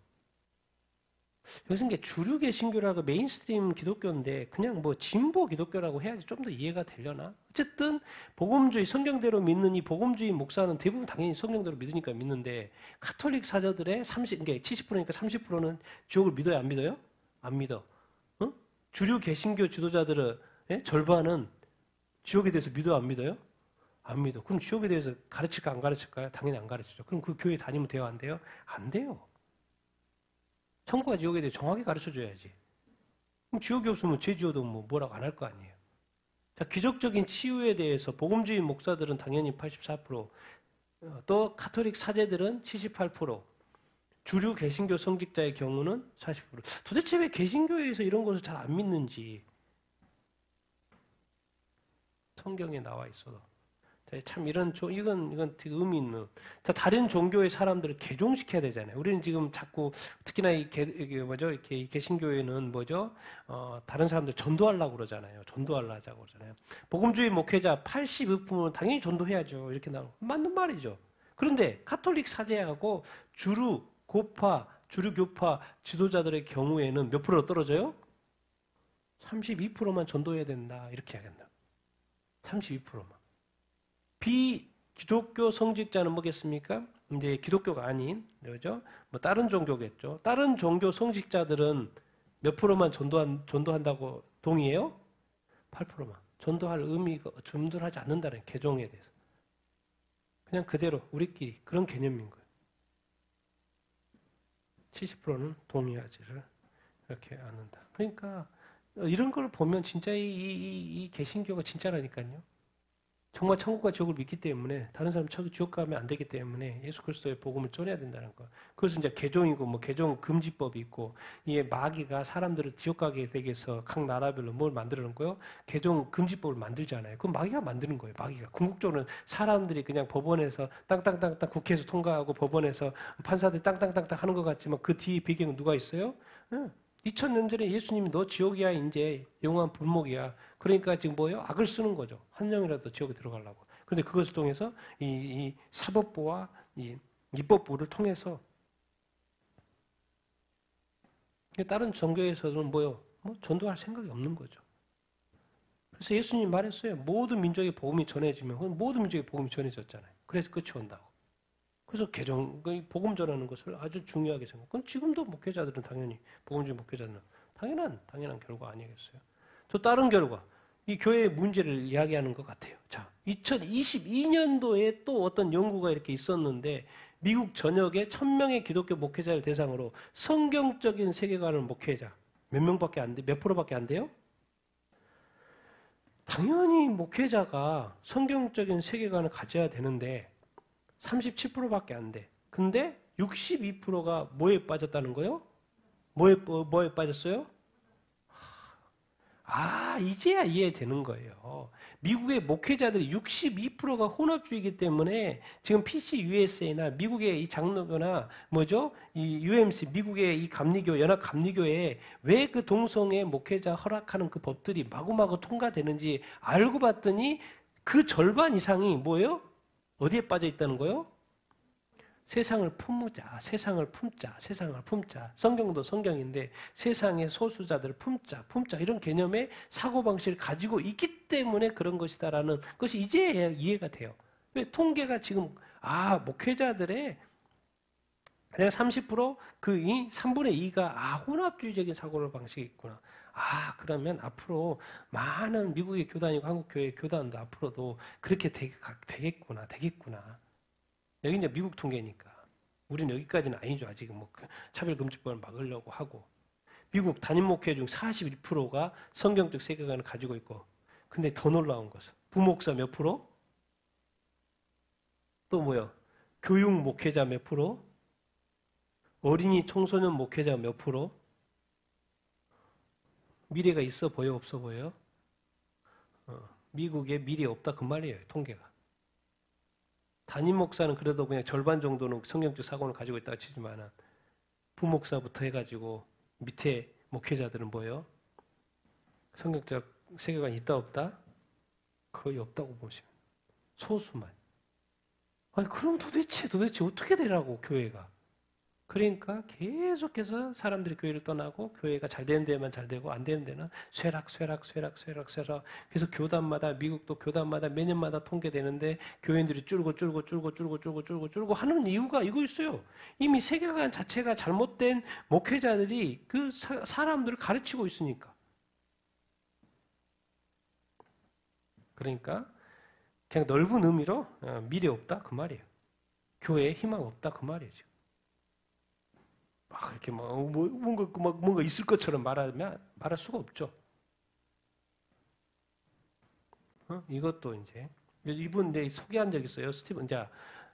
여기서 이게 주류 개신교라고 메인스트림 기독교인데 그냥 뭐 진보 기독교라고 해야지 좀 더 이해가 되려나? 어쨌든 복음주의 성경대로 믿는 이 복음주의 목사는 대부분 당연히 성경대로 믿으니까 믿는데 카톨릭 사제들의 그러니까 70%니까 30%는 지옥을 믿어요, 안 믿어요? 안 믿어. 응? 주류 개신교 지도자들의 절반은 지옥에 대해서 믿어요, 안 믿어요? 안 믿어. 그럼 지옥에 대해서 가르칠까 안 가르칠까요? 당연히 안 가르치죠. 그럼 그 교회 다니면 돼요, 안 돼요? 안 돼요. 천국과 지옥에 대해 정확히 가르쳐줘야지. 그럼 지옥이 없으면 죄 지어도 뭐라고 안 할 거 아니에요. 자, 기적적인 치유에 대해서 복음주의 목사들은 당연히 84%, 또 카톨릭 사제들은 78%, 주류 개신교 성직자의 경우는 40%. 도대체 왜 개신교에서 이런 것을 잘 안 믿는지 성경에 나와 있어도. 참 이건 되게 의미 있는. 다른 종교의 사람들을 개종시켜야 되잖아요. 우리는 지금 자꾸 특히나 이 개신교회는 다른 사람들 전도하려고 그러잖아요. 전도하려고 하자고 그러잖아요. 복음주의 목회자 82%는 당연히 전도해야죠. 이렇게 나오고 맞는 말이죠. 그런데 카톨릭 사제하고 주류 교파 지도자들의 경우에는 몇 프로 떨어져요? 32%만 전도해야 된다. 이렇게 해야겠다. 32%만. 비기독교 성직자는 뭐겠습니까? 이제 기독교가 아닌, 그죠? 다른 종교겠죠. 다른 종교 성직자들은 몇 프로만 전도한다고 동의해요? 8%만. 전도하지 않는다는 개종에 대해서. 그냥 그대로 우리끼리 그런 개념인 거예요. 70%는 동의하지를 이렇게 않는다. 그러니까 이런 걸 보면 진짜 이 개신교가 진짜라니까요. 정말 천국과 지옥을 믿기 때문에 다른 사람 지옥 가면 안 되기 때문에 예수 그리스도의 복음을 전해야 된다는 거. 그래서 이제 개종이고 개종 금지법이 있고 이 마귀가 사람들을 지옥 가게 되게 해서 각 나라별로 뭘 만들어 놓은 거요? 개종 금지법을 만들잖아요. 그럼 마귀가 만드는 거예요. 마귀가. 궁극적으로는 사람들이 그냥 법원에서 땅땅땅땅 국회에서 통과하고 법원에서 판사들이 땅땅땅땅 하는 것 같지만 그 뒤에 배경은 누가 있어요? 2000년 전에 예수님이 너 지옥이야 이제 영원한 불목이야. 그러니까 지금 악을 쓰는 거죠. 한 명이라도 지옥에 들어가려고. 그런데 그것을 통해서 이 사법부와 이 입법부를 통해서 다른 종교에서는 전도할 생각이 없는 거죠. 그래서 예수님이 말했어요. 모든 민족의 복음이 전해지면 모든 민족의 복음이 전해졌잖아요. 그래서 끝이 온다고. 그래서 복음 전하는 것을 아주 중요하게 생각해요. 그건 지금도 목회자들은 당연히 복음주의 목회자들은 당연한 결과 아니겠어요. 또 다른 결과 이 교회의 문제를 이야기하는 것 같아요. 자, 2022년도에 또 어떤 연구가 이렇게 있었는데 미국 전역에 1000명의 기독교 목회자를 대상으로 성경적인 세계관을 목회자 몇 프로밖에 안 돼요? 당연히 목회자가 성경적인 세계관을 가져야 되는데 37%밖에 안 돼. 근데 62%가 뭐에 빠졌다는 거예요? 뭐에 빠졌어요? 이제야 이해되는 거예요. 미국의 목회자들이 62%가 혼합주의이기 때문에 지금 PCUSA나 미국의 이 장로교나 뭐죠? 이 UMC 미국의 이 감리교 연합 감리교에 왜 그 동성애 목회자 허락하는 그 법들이 마구마구 통과되는지 알고 봤더니 그 절반 이상이 뭐예요? 어디에 빠져 있다는 거예요? 세상을 품자, 세상을 품자, 세상을 품자. 성경도 성경인데 세상의 소수자들을 품자, 품자 이런 개념의 사고방식을 가지고 있기 때문에 그런 것이다라는 것이 이제야 이해가 돼요. 왜 통계가 지금 목회자들의 그냥 30%그 3분의 2가 혼합주의적인 사고방식이 있구나. 그러면 앞으로 많은 미국의 교단이고 한국교회 교단도 앞으로도 그렇게 되겠구나. 여기 이제 미국 통계니까. 우리는 여기까지는 아니죠. 아직은 차별금지법을 막으려고 하고. 미국 단임 목회 중 41%가 성경적 세계관을 가지고 있고. 근데 더 놀라운 것은 부목사 몇 프로? 또 뭐요? 교육 목회자 몇 프로? 어린이 청소년 목회자 몇 프로? 미래가 있어 보여 없어 보여? 미국에 미래 없다 그 말이에요. 통계가. 담임 목사는 그래도 그냥 절반 정도는 성경적 사고를 가지고 있다고 치지만 부목사부터 해가지고 밑에 목회자들은 뭐예요? 성경적 세계관이 있다 없다? 거의 없다고 보시면 소수만. 그럼 도대체 어떻게 되라고 교회가? 그러니까 계속해서 사람들이 교회를 떠나고 교회가 잘 되는 데만 잘 되고 안 되는 데는 쇠락. 그래서 교단마다 미국도 교단마다 매년마다 통계되는데 교인들이 줄고 하는 이유가 이거 있어요. 이미 세계관 자체가 잘못된 목회자들이 그 사람들을 가르치고 있으니까. 그러니까 그냥 넓은 의미로 미래 없다 그 말이에요. 교회에 희망 없다 그 말이에요. 지금. 그렇게 뭔가 있을 것처럼 말할 수가 없죠. 이것도 이제 이분 소개한 적 있어요.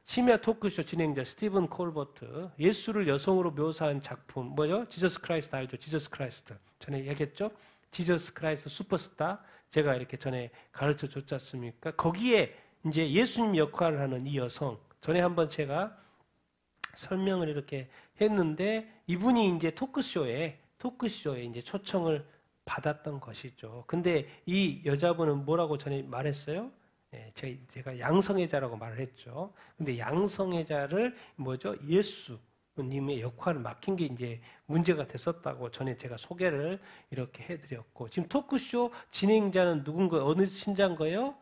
심야 토크쇼 진행자 스티븐 콜버트 예수를 여성으로 묘사한 작품 뭐요? 지저스 크라이스트 알죠? 지저스 크라이스트 전에 얘기했죠? 지저스 크라이스트 슈퍼스타 제가 이렇게 전에 가르쳐 줬지 않습니까? 거기에 이제 예수님 역할을 하는 이 여성 전에 한번 제가 설명을 이렇게 했는데 이분이 이제 토크쇼에 이제 초청을 받았던 것이죠. 근데 이 여자분은 뭐라고 전에 말했어요? 제가 양성애자라고 말을 했죠. 근데 양성애자를 뭐죠? 예수님의 역할을 맡긴 게 이제 문제가 됐었다고 전에 제가 소개를 이렇게 해드렸고 지금 토크쇼 진행자는 누군가요? 어느 신자인가요?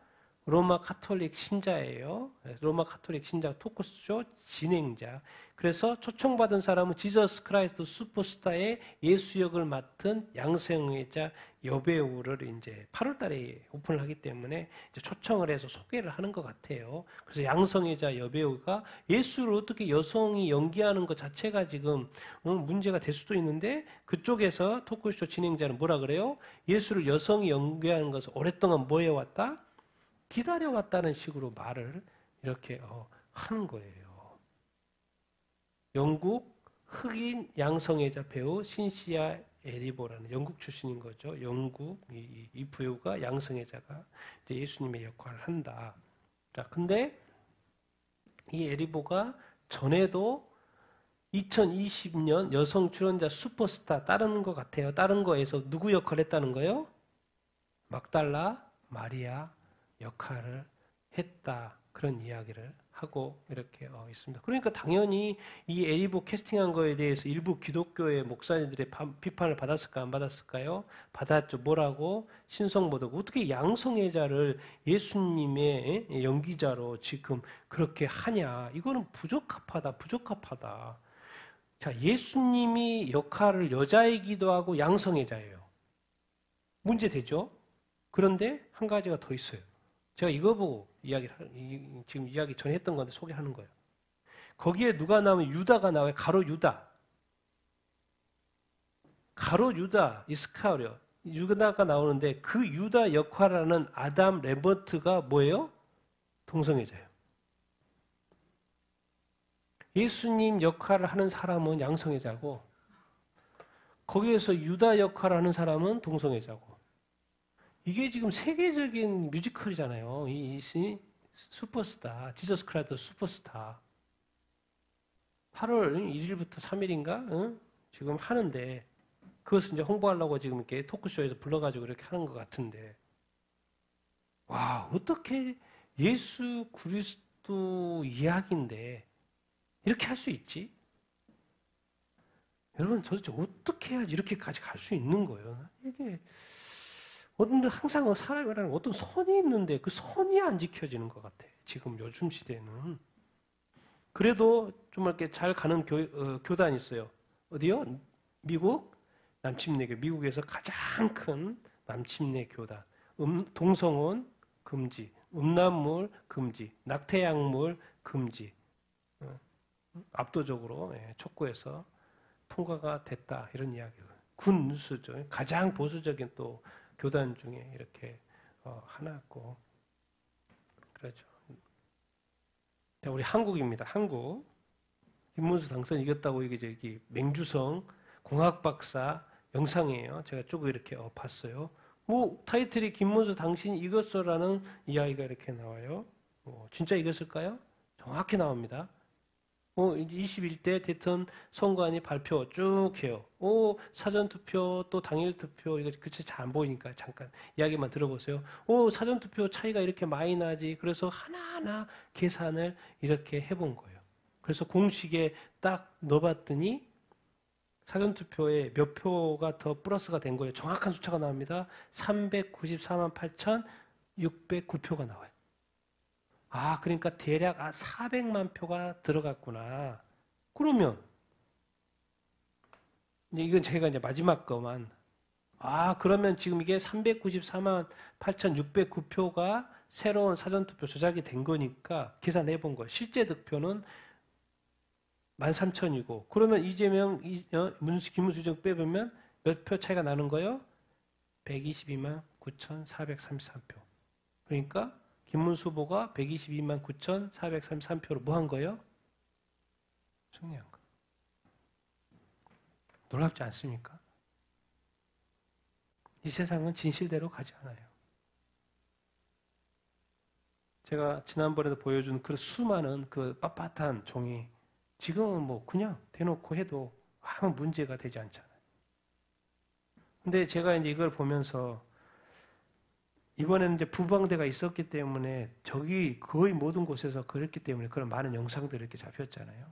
로마 카톨릭 신자예요. 로마 카톨릭 신자 토크쇼 진행자. 그래서 초청받은 사람은 지저스 크라이스트 슈퍼스타의 예수 역을 맡은 양성애자 여배우를 이제 8월 달에 오픈을 하기 때문에 이제 초청을 해서 소개를 하는 것 같아요. 그래서 양성애자 여배우가 예수를 어떻게 여성이 연기하는 것 자체가 지금 문제가 될 수도 있는데 그쪽에서 토크쇼 진행자는 뭐라 그래요? 예수를 여성이 연기하는 것을 오랫동안 뭐 해왔다? 기다려왔다는 식으로 말을 이렇게 하는 거예요. 영국 흑인 양성애자 배우 신시아 에리보라는 영국 출신인 거죠. 영국 이 배우가 양성애자가 이제 예수님의 역할을 한다. 자, 근데 이 에리보가 전에도 2020년 여성 출연자 슈퍼스타 다른 것 같아요. 다른 거에서 누구 역할을 했다는 거예요? 막달라 마리아 역할을 했다. 그런 이야기를 하고 이렇게 있습니다. 그러니까 당연히 이 에리보 캐스팅한 거에 대해서 일부 기독교의 목사님들의 비판을 받았을까 안 받았을까요? 받았죠. 뭐라고? 신성모독. 어떻게 양성애자를 예수님의 연기자로 지금 그렇게 하냐. 이거는 부적합하다. 자, 예수님이 역할을 여자이기도 하고 양성애자예요. 문제되죠? 그런데 한 가지가 더 있어요. 제가 이거 보고 지금 이야기 전에 했던 건데 소개하는 거예요. 거기에 누가 나오면 유다가 나와요. 가로 유다, 이스카리오, 유다가 나오는데 그 유다 역할을 하는 아담 레버트가 뭐예요? 동성애자예요. 예수님 역할을 하는 사람은 양성애자고 거기에서 유다 역할을 하는 사람은 동성애자고 이게 지금 세계적인 뮤지컬이잖아요. 이 슈퍼스타, 지저스 크라이스트 슈퍼스타. 8월 1일부터 3일인가 지금 하는데 그것을 이제 홍보하려고 지금 이렇게 토크쇼에서 불러가지고 이렇게 하는 것 같은데 와 어떻게 예수 그리스도 이야기인데 이렇게 할 수 있지? 여러분 도대체 어떻게 해야지 이렇게까지 갈 수 있는 거예요? 이게 항상 사람이라는 어떤 선이 있는데 그 선이 안 지켜지는 것 같아. 지금 요즘 시대는. 그래도 좀 이렇게 잘 가는 교단이 있어요. 어디요? 미국 남침내교. 미국에서 가장 큰 남침내 교단. 동성혼 금지, 음란물 금지, 낙태약물 금지. 압도적으로 촉구해서 통과가 됐다 이런 이야기를. 군 뉴스죠. 가장 보수적인 또 교단 중에 이렇게 하나였고 그렇죠. 자, 우리 한국입니다. 한국 김문수 당선 이겼다고 이게 저기 맹주성 공학 박사 영상이에요. 제가 쭉 이렇게 봤어요. 뭐 타이틀이 김문수 당신 이겼어라는 이야기가 이렇게 나와요. 진짜 이겼을까요? 정확히 나옵니다. 이제 21대 대통령 선관위 발표 쭉 해요. 사전투표 또 당일투표, 이거 그치 잘 안 보이니까 잠깐 이야기만 들어보세요. 사전투표 차이가 이렇게 많이 나지. 그래서 하나하나 계산을 이렇게 해본 거예요. 그래서 공식에 딱 넣어봤더니 사전투표에 몇 표가 더 플러스가 된 거예요. 정확한 숫자가 나옵니다. 394만 8,609표가 나와요. 그러니까 대략 400만 표가 들어갔구나. 그러면 이건 제가 이제 마지막 거만. 그러면 지금 이게 394만 8,609표가 새로운 사전투표 조작이 된 거니까 계산해 본 거예요. 실제 득표는 13,000이고 그러면 이재명, 김문수 등 빼보면 몇 표 차이가 나는 거예요? 122만 9,433표. 그러니까 김문수 후보가 122만 9,433표로 뭐 한 거예요? 승리한 거. 놀랍지 않습니까? 이 세상은 진실대로 가지 않아요. 제가 지난번에도 보여준 그 수많은 그 빳빳한 종이 지금은 뭐 그냥 대놓고 해도 아무 문제가 되지 않잖아요. 근데 제가 이제 이걸 보면서 이번에는 이제 부방대가 있었기 때문에 저기 거의 모든 곳에서 그랬기 때문에 그런 많은 영상들이 이렇게 잡혔잖아요.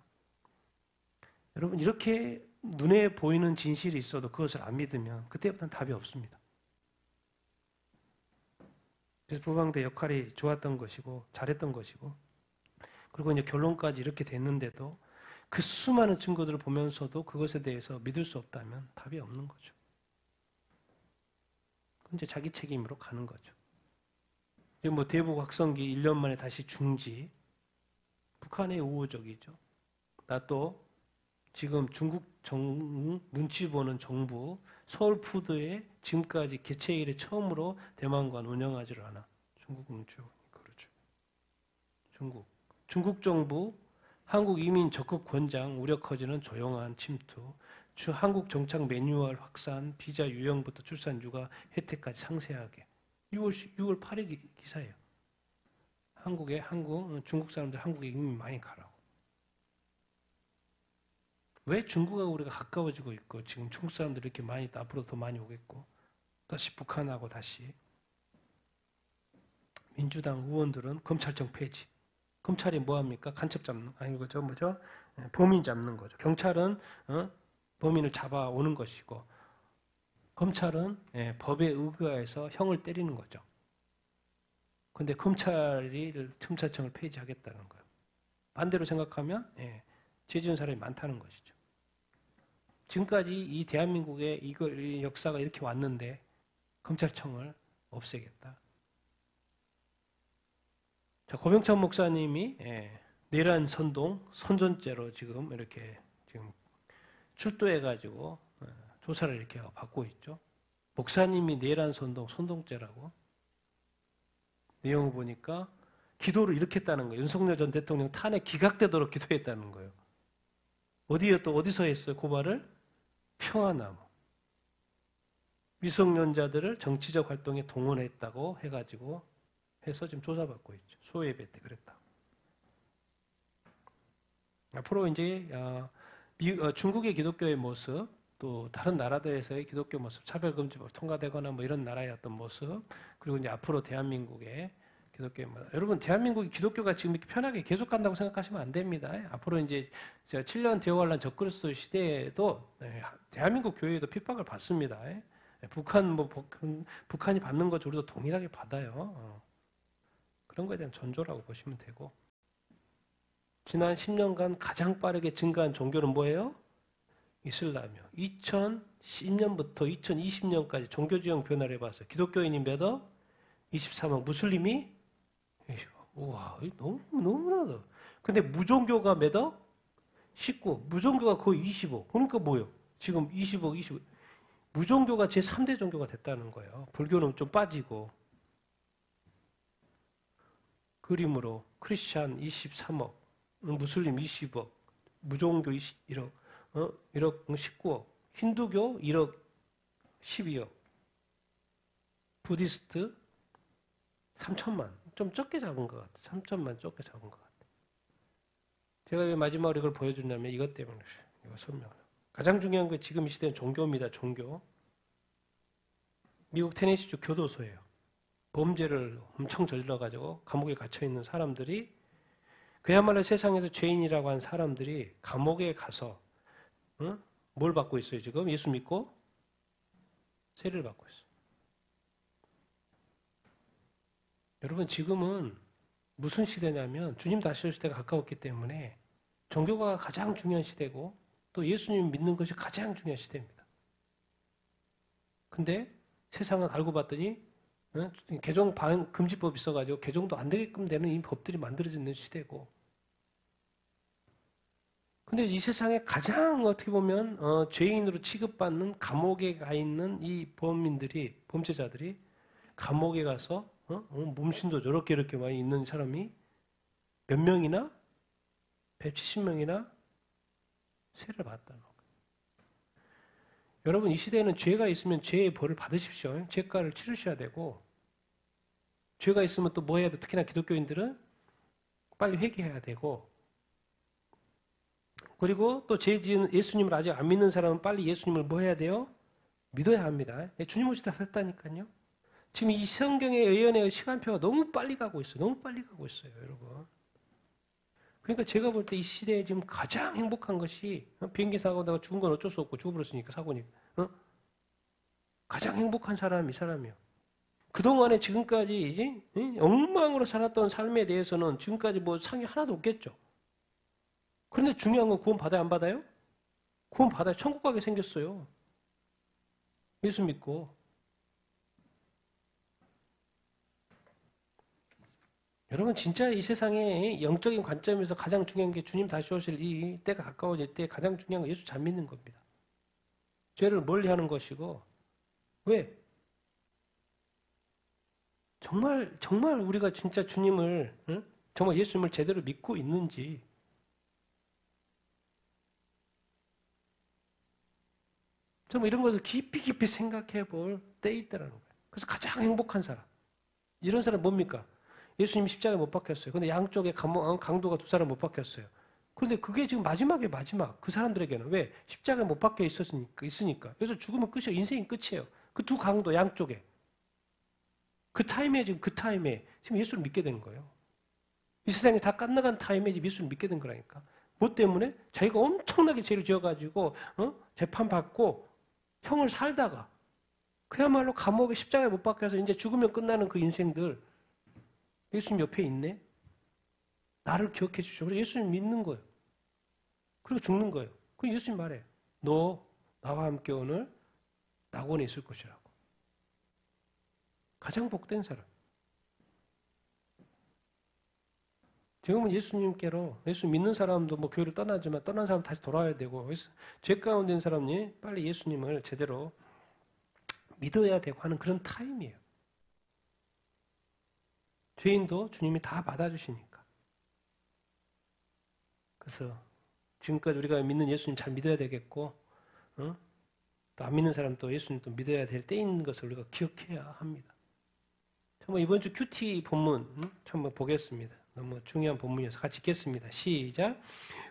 여러분 이렇게 눈에 보이는 진실이 있어도 그것을 안 믿으면 그때부터는 답이 없습니다. 그래서 부방대 역할이 좋았던 것이고 잘했던 것이고 그리고 이제 결론까지 이렇게 됐는데도 그 수많은 증거들을 보면서도 그것에 대해서 믿을 수 없다면 답이 없는 거죠. 이제 자기 책임으로 가는 거죠. 뭐 대북 확성기 1년 만에 다시 중지. 북한의 우호적이죠. 나 또 지금 중국 눈치 보는 정부 서울푸드에 지금까지 개최 이래 처음으로 대만관 운영하지를 않아. 중국 눈치 보니 그러죠. 중국 정부 한국 이민 적극 권장 우려 커지는 조용한 침투. 한국 정착 매뉴얼 확산, 비자 유형부터 출산 육아 혜택까지 상세하게. 6월 8일 기사예요. 중국 사람들 한국에 이민 많이 가라고. 왜 중국하고 우리가 가까워지고 있고 지금 중국 사람들이 이렇게 많이 앞으로 더 많이 오겠고 다시 북한하고 다시 민주당 의원들은 검찰청 폐지. 검찰이 뭐 합니까? 간첩 잡는 아니고 범인 잡는 거죠. 경찰은 범인을 잡아오는 것이고 검찰은 법에 의거해서 형을 때리는 거죠. 그런데 검찰청을 폐지하겠다는 거예요. 반대로 생각하면 죄 지은 사람이 많다는 것이죠. 지금까지 이 대한민국의 이 역사가 이렇게 왔는데 검찰청을 없애겠다. 자, 고병찬 목사님이 내란 선전죄로 지금 이렇게 출두해가지고 조사를 이렇게 받고 있죠. 목사님이 내란 선동죄라고 내용을 보니까 기도를 이렇게 했다는 거예요. 윤석열 전 대통령 탄핵 기각되도록 기도했다는 거예요. 어디서 했어요? 고발을? 평화나무. 미성년자들을 정치적 활동에 동원했다고 해가지고 해서 지금 조사받고 있죠. 소예배 때 그랬다. 앞으로 이제 중국의 기독교의 모습, 또 다른 나라들에서의 기독교 모습, 차별금지법 통과되거나 뭐 이런 나라의 어떤 모습, 그리고 이제 앞으로 대한민국의 기독교의 모습. 여러분, 대한민국이 기독교가 지금 이렇게 편하게 계속 간다고 생각하시면 안 됩니다. 앞으로 이제 7년 되어갈란 적그리스도 시대에도 대한민국 교회에도 핍박을 받습니다. 북한이 받는 것 우리도 동일하게 받아요. 그런 거에 대한 전조라고 보시면 되고. 지난 10년간 가장 빠르게 증가한 종교는 뭐예요? 이슬람이요. 2010년부터 2020년까지 종교지형 변화를 해봤어요. 기독교인이 몇 억? 23억. 무슬림이? 우와, 너무나도. 근데 무종교가 몇 억? 19억. 무종교가 거의 20억. 그러니까 뭐예요? 지금 20억, 20억. 무종교가 제3대 종교가 됐다는 거예요. 불교는 좀 빠지고. 그림으로 크리스찬 23억, 무슬림 20억, 무종교 1억, 1억 19억, 힌두교 1억 12억, 부디스트 3천만. 좀 적게 잡은 것 같아. 3천만 적게 잡은 것 같아. 제가 왜 마지막으로 이걸 보여주냐면 이것 때문에 이거 설명을. 가장 중요한 게 지금 이 시대는 종교입니다. 종교. 미국 테네시주 교도소예요. 범죄를 엄청 저질러가지고 감옥에 갇혀있는 사람들이 그야말로 세상에서 죄인이라고 한 사람들이 감옥에 가서 뭘 받고 있어요 지금? 예수 믿고 세례를 받고 있어요. 여러분 지금은 무슨 시대냐면 주님 다시 올 시대가 가까웠기 때문에 종교가 가장 중요한 시대고 또 예수님 믿는 것이 가장 중요한 시대입니다. 근데 세상은 알고 봤더니 개종 금지법이 있어가지고 개종도 안 되게끔 되는 이 법들이 만들어지는 시대고. 근데 이 세상에 가장 어떻게 보면 죄인으로 취급받는 감옥에 가 있는 이 범인들이, 범죄자들이 감옥에 가서 몸신도 저렇게 이렇게 많이 있는 사람이 몇 명이나? 170명이나 세례를 받았다는 거예요. 여러분 이 시대에는 죄가 있으면 죄의 벌을 받으십시오. 죄가를 치르셔야 되고 죄가 있으면 또 뭐 해야 돼? 특히나 기독교인들은 빨리 회개해야 되고 그리고 또 죄 지은 예수님을 아직 안 믿는 사람은 빨리 예수님을 뭐 해야 돼요? 믿어야 합니다. 주님 오시다 됐다니까요. 지금 이 성경의 예언의 시간표가 너무 빨리 가고 있어요. 너무 빨리 가고 있어요, 여러분. 그러니까 제가 볼 때 이 시대에 지금 가장 행복한 것이 비행기 사고 내가 죽은 건 어쩔 수 없고 죽어버렸으니까 사고니까. 가장 행복한 사람이 사람이요. 그동안에 지금까지 엉망으로 살았던 삶에 대해서는 지금까지 뭐 상이 하나도 없겠죠. 그런데 중요한 건 구원 받아요, 안 받아요? 구원 받아요. 천국 가게 생겼어요. 예수 믿고. 여러분 진짜 이 세상에 영적인 관점에서 가장 중요한 게 주님 다시 오실 이 때가 가까워질 때 가장 중요한 건 예수 잘 믿는 겁니다. 죄를 멀리하는 것이고. 왜? 정말 우리가 진짜 주님을 정말 예수님을 제대로 믿고 있는지 정말 이런 것을 깊이 생각해 볼 때있다라는 거예요. 그래서 가장 행복한 사람. 이런 사람 뭡니까? 예수님 십자가에 못 박혔어요. 근데 양쪽에 강도가 두 사람 못 박혔어요. 그런데 그게 지금 마지막에 마지막. 그 사람들에게는. 왜? 십자가에 못 박혀 있으니까. 그래서 죽으면 끝이에요. 인생이 끝이에요. 그 두 강도 양쪽에. 그 타임에 지금 예수를 믿게 되는 거예요. 이 세상이 다 끝나간 타임에 지금 예수를 믿게 된 거라니까. 뭐 때문에? 자기가 엄청나게 죄를 지어가지고 재판받고 형을 살다가 그야말로 감옥에 십자가에 못 박혀서 이제 죽으면 끝나는 그 인생들 예수님 옆에 있네? 나를 기억해 주십시오. 그래서 예수님 믿는 거예요. 그리고 죽는 거예요. 그럼 예수님 말해. 너 나와 함께 오늘 낙원에 있을 것이라고. 가장 복된 사람. 지금은 예수님께로 예수 믿는 사람도 뭐 교회를 떠나지만 떠난 사람 다시 돌아와야 되고 죄 가운데 있는 사람이 빨리 예수님을 제대로 믿어야 되고 하는 그런 타임이에요. 죄인도 주님이 다 받아주시니까. 그래서 지금까지 우리가 믿는 예수님 잘 믿어야 되겠고 또 안 믿는 사람도 예수님 또 믿어야 될 때 있는 것을 우리가 기억해야 합니다. 정말 이번 주 큐티 본문 한번 보겠습니다. 너무 중요한 본문이어서 같이 읽겠습니다. 시작.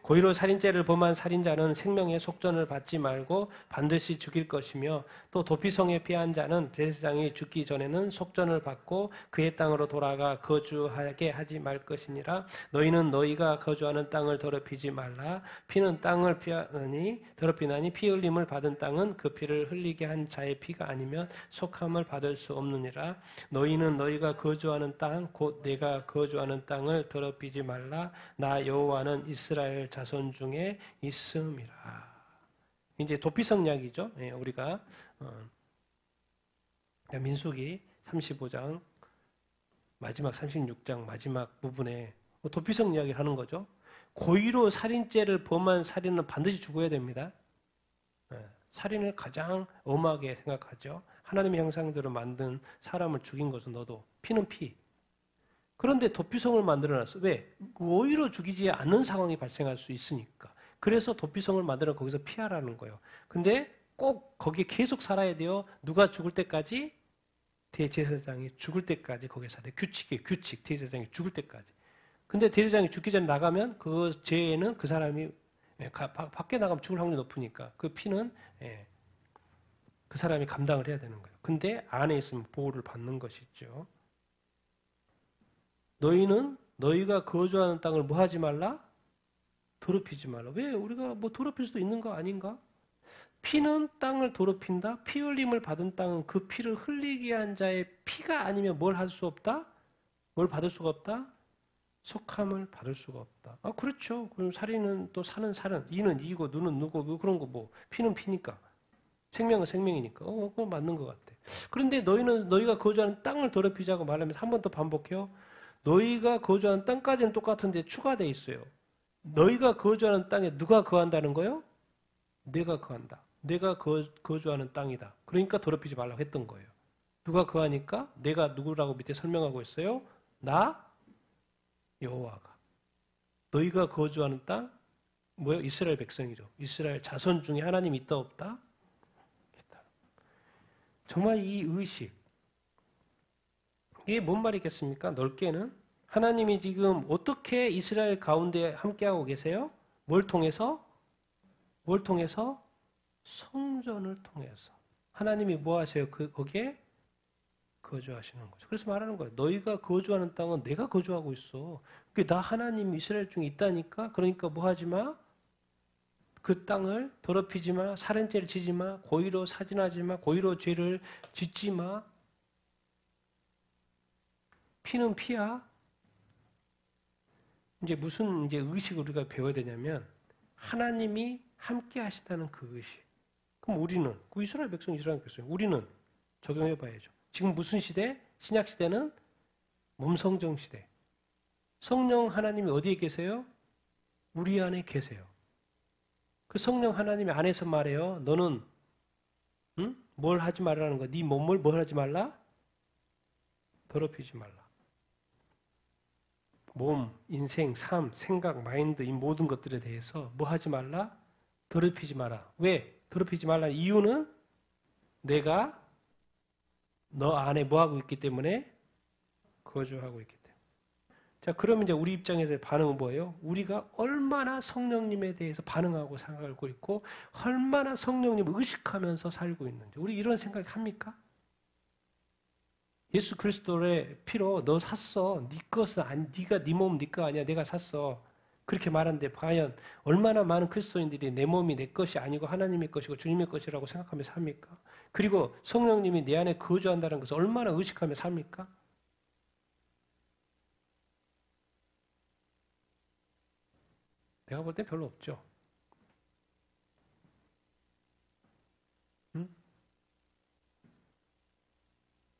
고의로 살인죄를 범한 살인자는 생명의 속전을 받지 말고 반드시 죽일 것이며 또 도피성에 피한 자는 대제사장이 죽기 전에는 속전을 받고 그의 땅으로 돌아가 거주하게 하지 말 것이니라. 너희는 너희가 거주하는 땅을 더럽히지 말라. 피는 땅을 더럽히나니 피 흘림을 받은 땅은 그 피를 흘리게 한 자의 피가 아니면 속함을 받을 수 없느니라. 너희는 너희가 거주하는 땅 곧 내가 거주하는 땅을 더럽히지 말라. 나 여호와는 이스라엘 자손 중에 있음이라. 이제 도피성 이야기죠. 우리가 민수기 35장 마지막 36장 마지막 부분에 도피성 이야기를 하는 거죠. 고의로 살인죄를 범한 살인은 반드시 죽어야 됩니다. 살인을 가장 엄하게 생각하죠. 하나님의 형상대로 만든 사람을 죽인 것은 너도 피는 피. 그런데 도피성을 만들어놨어. 왜? 오히려 죽이지 않는 상황이 발생할 수 있으니까. 그래서 도피성을 만들어 거기서 피하라는 거예요. 근데 꼭 거기에 계속 살아야 돼요. 누가 죽을 때까지? 대제사장이 죽을 때까지 거기에 살아요. 규칙이에요. 규칙. 대제사장이 죽을 때까지. 근데 대제사장이 죽기 전에 나가면 그 죄는 그 사람이 밖에 나가면 죽을 확률이 높으니까 그 피는 그 사람이 감당을 해야 되는 거예요. 근데 안에 있으면 보호를 받는 것이죠. 너희는 너희가 거주하는 땅을 뭐 하지 말라? 더럽히지 말라. 왜? 우리가 뭐 더럽힐 수도 있는 거 아닌가? 피는 땅을 더럽힌다. 피 흘림을 받은 땅은 그 피를 흘리게 한 자의 피가 아니면 뭘 할 수 없다? 뭘 받을 수가 없다? 속함을 받을 수가 없다. 아, 그렇죠. 그럼 살인은 또 사는 살은, 이는 이고 누는 누고 그런 거 뭐 피는 피니까. 생명은 생명이니까. 그건 맞는 것 같아. 그런데 너희가 거주하는 땅을 더럽히자고 말하면서 한 번 더 반복해요. 너희가 거주하는 땅까지는 똑같은데 추가되어 있어요. 너희가 거주하는 땅에 누가 거한다는 거예요? 내가 거한다. 내가 거주하는 땅이다. 그러니까 더럽히지 말라고 했던 거예요. 누가 거하니까 내가 누구라고 밑에 설명하고 있어요? 나 여호와가. 너희가 거주하는 땅 뭐예요? 이스라엘 백성이죠. 이스라엘 자손 중에 하나님이 있다 없다? 있다. 정말 이 의식 이게 뭔 말이겠습니까? 넓게는 하나님이 지금 어떻게 이스라엘 가운데 함께하고 계세요? 뭘 통해서? 뭘 통해서? 성전을 통해서. 하나님이 뭐 하세요? 거기에 거주하시는 거죠. 그래서 말하는 거예요. 너희가 거주하는 땅은 내가 거주하고 있어. 나 하나님 이스라엘 중에 있다니까? 그러니까 뭐 하지 마? 그 땅을 더럽히지 마. 살인죄를 지지 마. 고의로 살인하지 마. 고의로 죄를 짓지 마. 피는 피야. 이제 무슨 의식을 우리가 배워야 되냐면 하나님이 함께 하시다는 그 의식. 그럼 우리는 그 이스라엘 백성 우리는 적용해 봐야죠. 지금 무슨 시대? 신약 시대는 몸성정 시대. 성령 하나님이 어디에 계세요? 우리 안에 계세요. 그 성령 하나님이 안에서 말해요. 너는 뭘 하지 말라는 거야? 네 몸을 뭘 하지 말라? 더럽히지 말라. 몸, 인생, 삶, 생각, 마인드 이 모든 것들에 대해서 뭐 하지 말라? 더럽히지 마라. 왜? 더럽히지 말라. 이유는 내가 너 안에 뭐 하고 있기 때문에 거주하고 있기 때문에. 자, 그러면 이제 우리 입장에서의 반응은 뭐예요? 우리가 얼마나 성령님에 대해서 반응하고 생각하고 있고 얼마나 성령님을 의식하면서 살고 있는지 우리 이런 생각 합니까? 예수 그리스도의 피로 너 샀어. 네 것은 아니, 네 몸 네 거 아니야. 내가 샀어. 그렇게 말하는데 과연 얼마나 많은 그리스도인들이 내 몸이 내 것이 아니고 하나님의 것이고 주님의 것이라고 생각하며 삽니까? 그리고 성령님이 내 안에 거주한다는 것을 얼마나 의식하며 삽니까? 내가 볼 때 별로 없죠.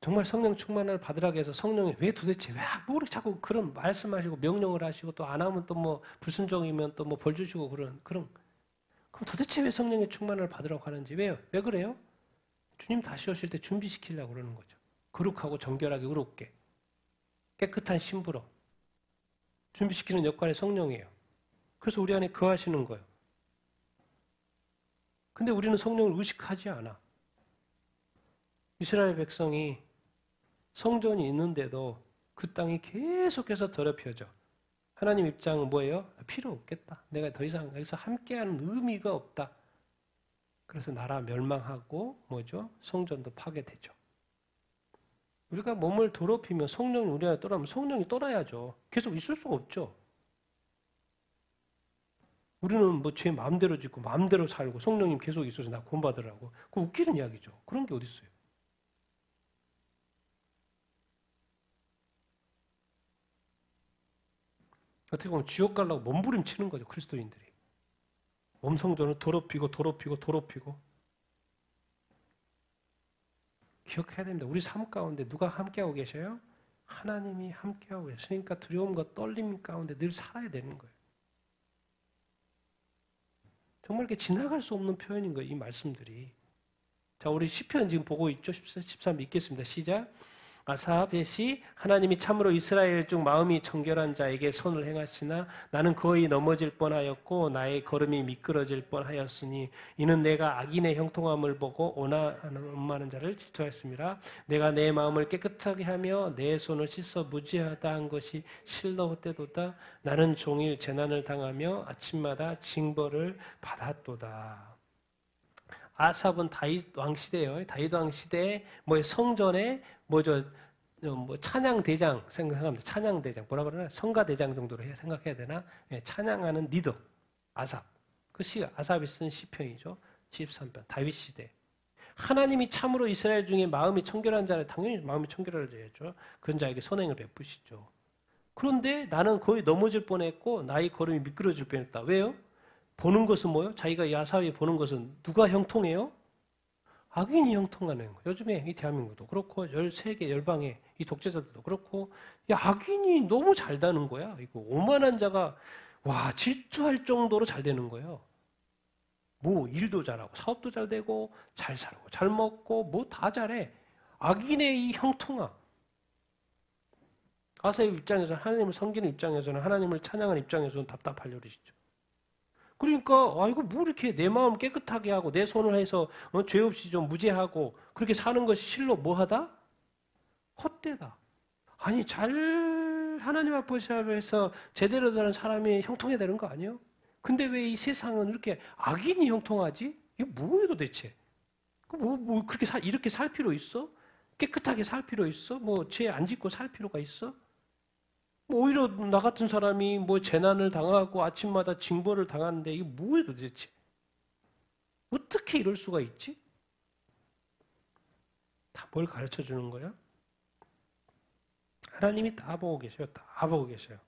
정말 성령 충만을 받으라고 해서 성령이 왜 도대체 뭐 자꾸 그런 말씀하시고 명령을 하시고 또 안 하면 또 뭐 불순종이면 또 뭐 벌 주시고 그런 그럼 도대체 왜 성령의 충만을 받으라고 하는지 왜요? 왜 그래요? 주님 다시 오실 때 준비시키려고 그러는 거죠. 거룩하고 정결하게 의롭게 깨끗한 신부로 준비시키는 역할이 성령이에요. 그래서 우리 안에 거하시는 거예요. 근데 우리는 성령을 의식하지 않아. 이스라엘 백성이 성전이 있는데도 그 땅이 계속해서 더럽혀져. 하나님 입장은 뭐예요? 필요 없겠다. 내가 더 이상 여기서 함께하는 의미가 없다. 그래서 나라 멸망하고 뭐죠? 성전도 파괴되죠. 우리가 몸을 더럽히면 성령이 우리 안에 떠나면 성령이 떠나야죠. 계속 있을 수가 없죠. 우리는 뭐 제 마음대로 짓고 마음대로 살고 성령님 계속 있어서 나 구원받으라고. 그거 웃기는 이야기죠. 그런 게 어디 있어요? 어떻게 보면 지옥 가려고 몸부림치는 거죠. 그리스도인들이. 몸 성전을 더럽히고 기억해야 됩니다. 우리 삶 가운데 누가 함께하고 계셔요? 하나님이 함께하고 계시니까 두려움과 떨림 가운데 늘 살아야 되는 거예요. 정말 이렇게 지나갈 수 없는 표현인 거예요. 이 말씀들이. 자, 우리 시편 지금 보고 있죠? 13 읽겠습니다. 시작. 아사프의 시 하나님이 참으로 이스라엘 중 마음이 청결한 자에게 선을 행하시나 나는 거의 넘어질 뻔하였고 나의 걸음이 미끄러질 뻔하였으니 이는 내가 악인의 형통함을 보고 원하는 자를 질투하였습니다. 내가 내 마음을 깨끗하게 하며 내 손을 씻어 무죄하다 한 것이 실로 헛되도다. 나는 종일 재난을 당하며 아침마다 징벌을 받았도다. 아삽은 다윗 왕 시대예요. 다윗 왕 시대에 성전에 찬양 대장 생각합니다. 찬양 대장 뭐라 그러나 성가 대장 정도로 생각해야 되나? 찬양하는 리더 아삽. 그 시 아삽이 쓴 시편이죠. 13편 다윗 시대. 하나님이 참으로 이스라엘 중에 마음이 청결한 자를 당연히 마음이 청결한 자였죠. 그런 자에게 선행을 베푸시죠. 그런데 나는 거의 넘어질 뻔했고 나의 걸음이 미끄러질 뻔했다. 왜요? 보는 것은 뭐요? 자기가 야사위 보는 것은 누가 형통해요? 악인이 형통하는 거예요. 요즘에 이 대한민국도 그렇고 13개 열방의 이 독재자들도 그렇고 악인이 너무 잘 되는 거야. 이거 오만한 자가 질투할 정도로 잘 되는 거예요. 뭐 일도 잘하고 사업도 잘 되고 잘 살고 잘 먹고 뭐 다 잘해. 악인의 이 형통함. 아사의 입장에서는 하나님을 섬기는 입장에서는 하나님을 찬양하는 입장에서는 답답할 일이시죠. 그러니까 이거 뭐 이렇게 내 마음 깨끗하게 하고 내 손을 해서 죄 없이 좀 무죄하고 그렇게 사는 것이 실로 뭐하다? 헛되다. 아니 잘 하나님 앞에서 제대로 되는 사람이 형통해야 되는 거 아니에요? 근데 왜 이 세상은 이렇게 악인이 형통하지? 이게 뭐예요 도대체? 뭐 그렇게 이렇게 살 필요 있어? 깨끗하게 살 필요 있어? 뭐 죄 안 짓고 살 필요가 있어? 오히려 나 같은 사람이 재난을 당하고 아침마다 징벌을 당하는데 이게 뭐예요 도대체? 어떻게 이럴 수가 있지? 다 뭘 가르쳐 주는 거야? 하나님이 다 보고 계셔요. 다 보고 계셔요.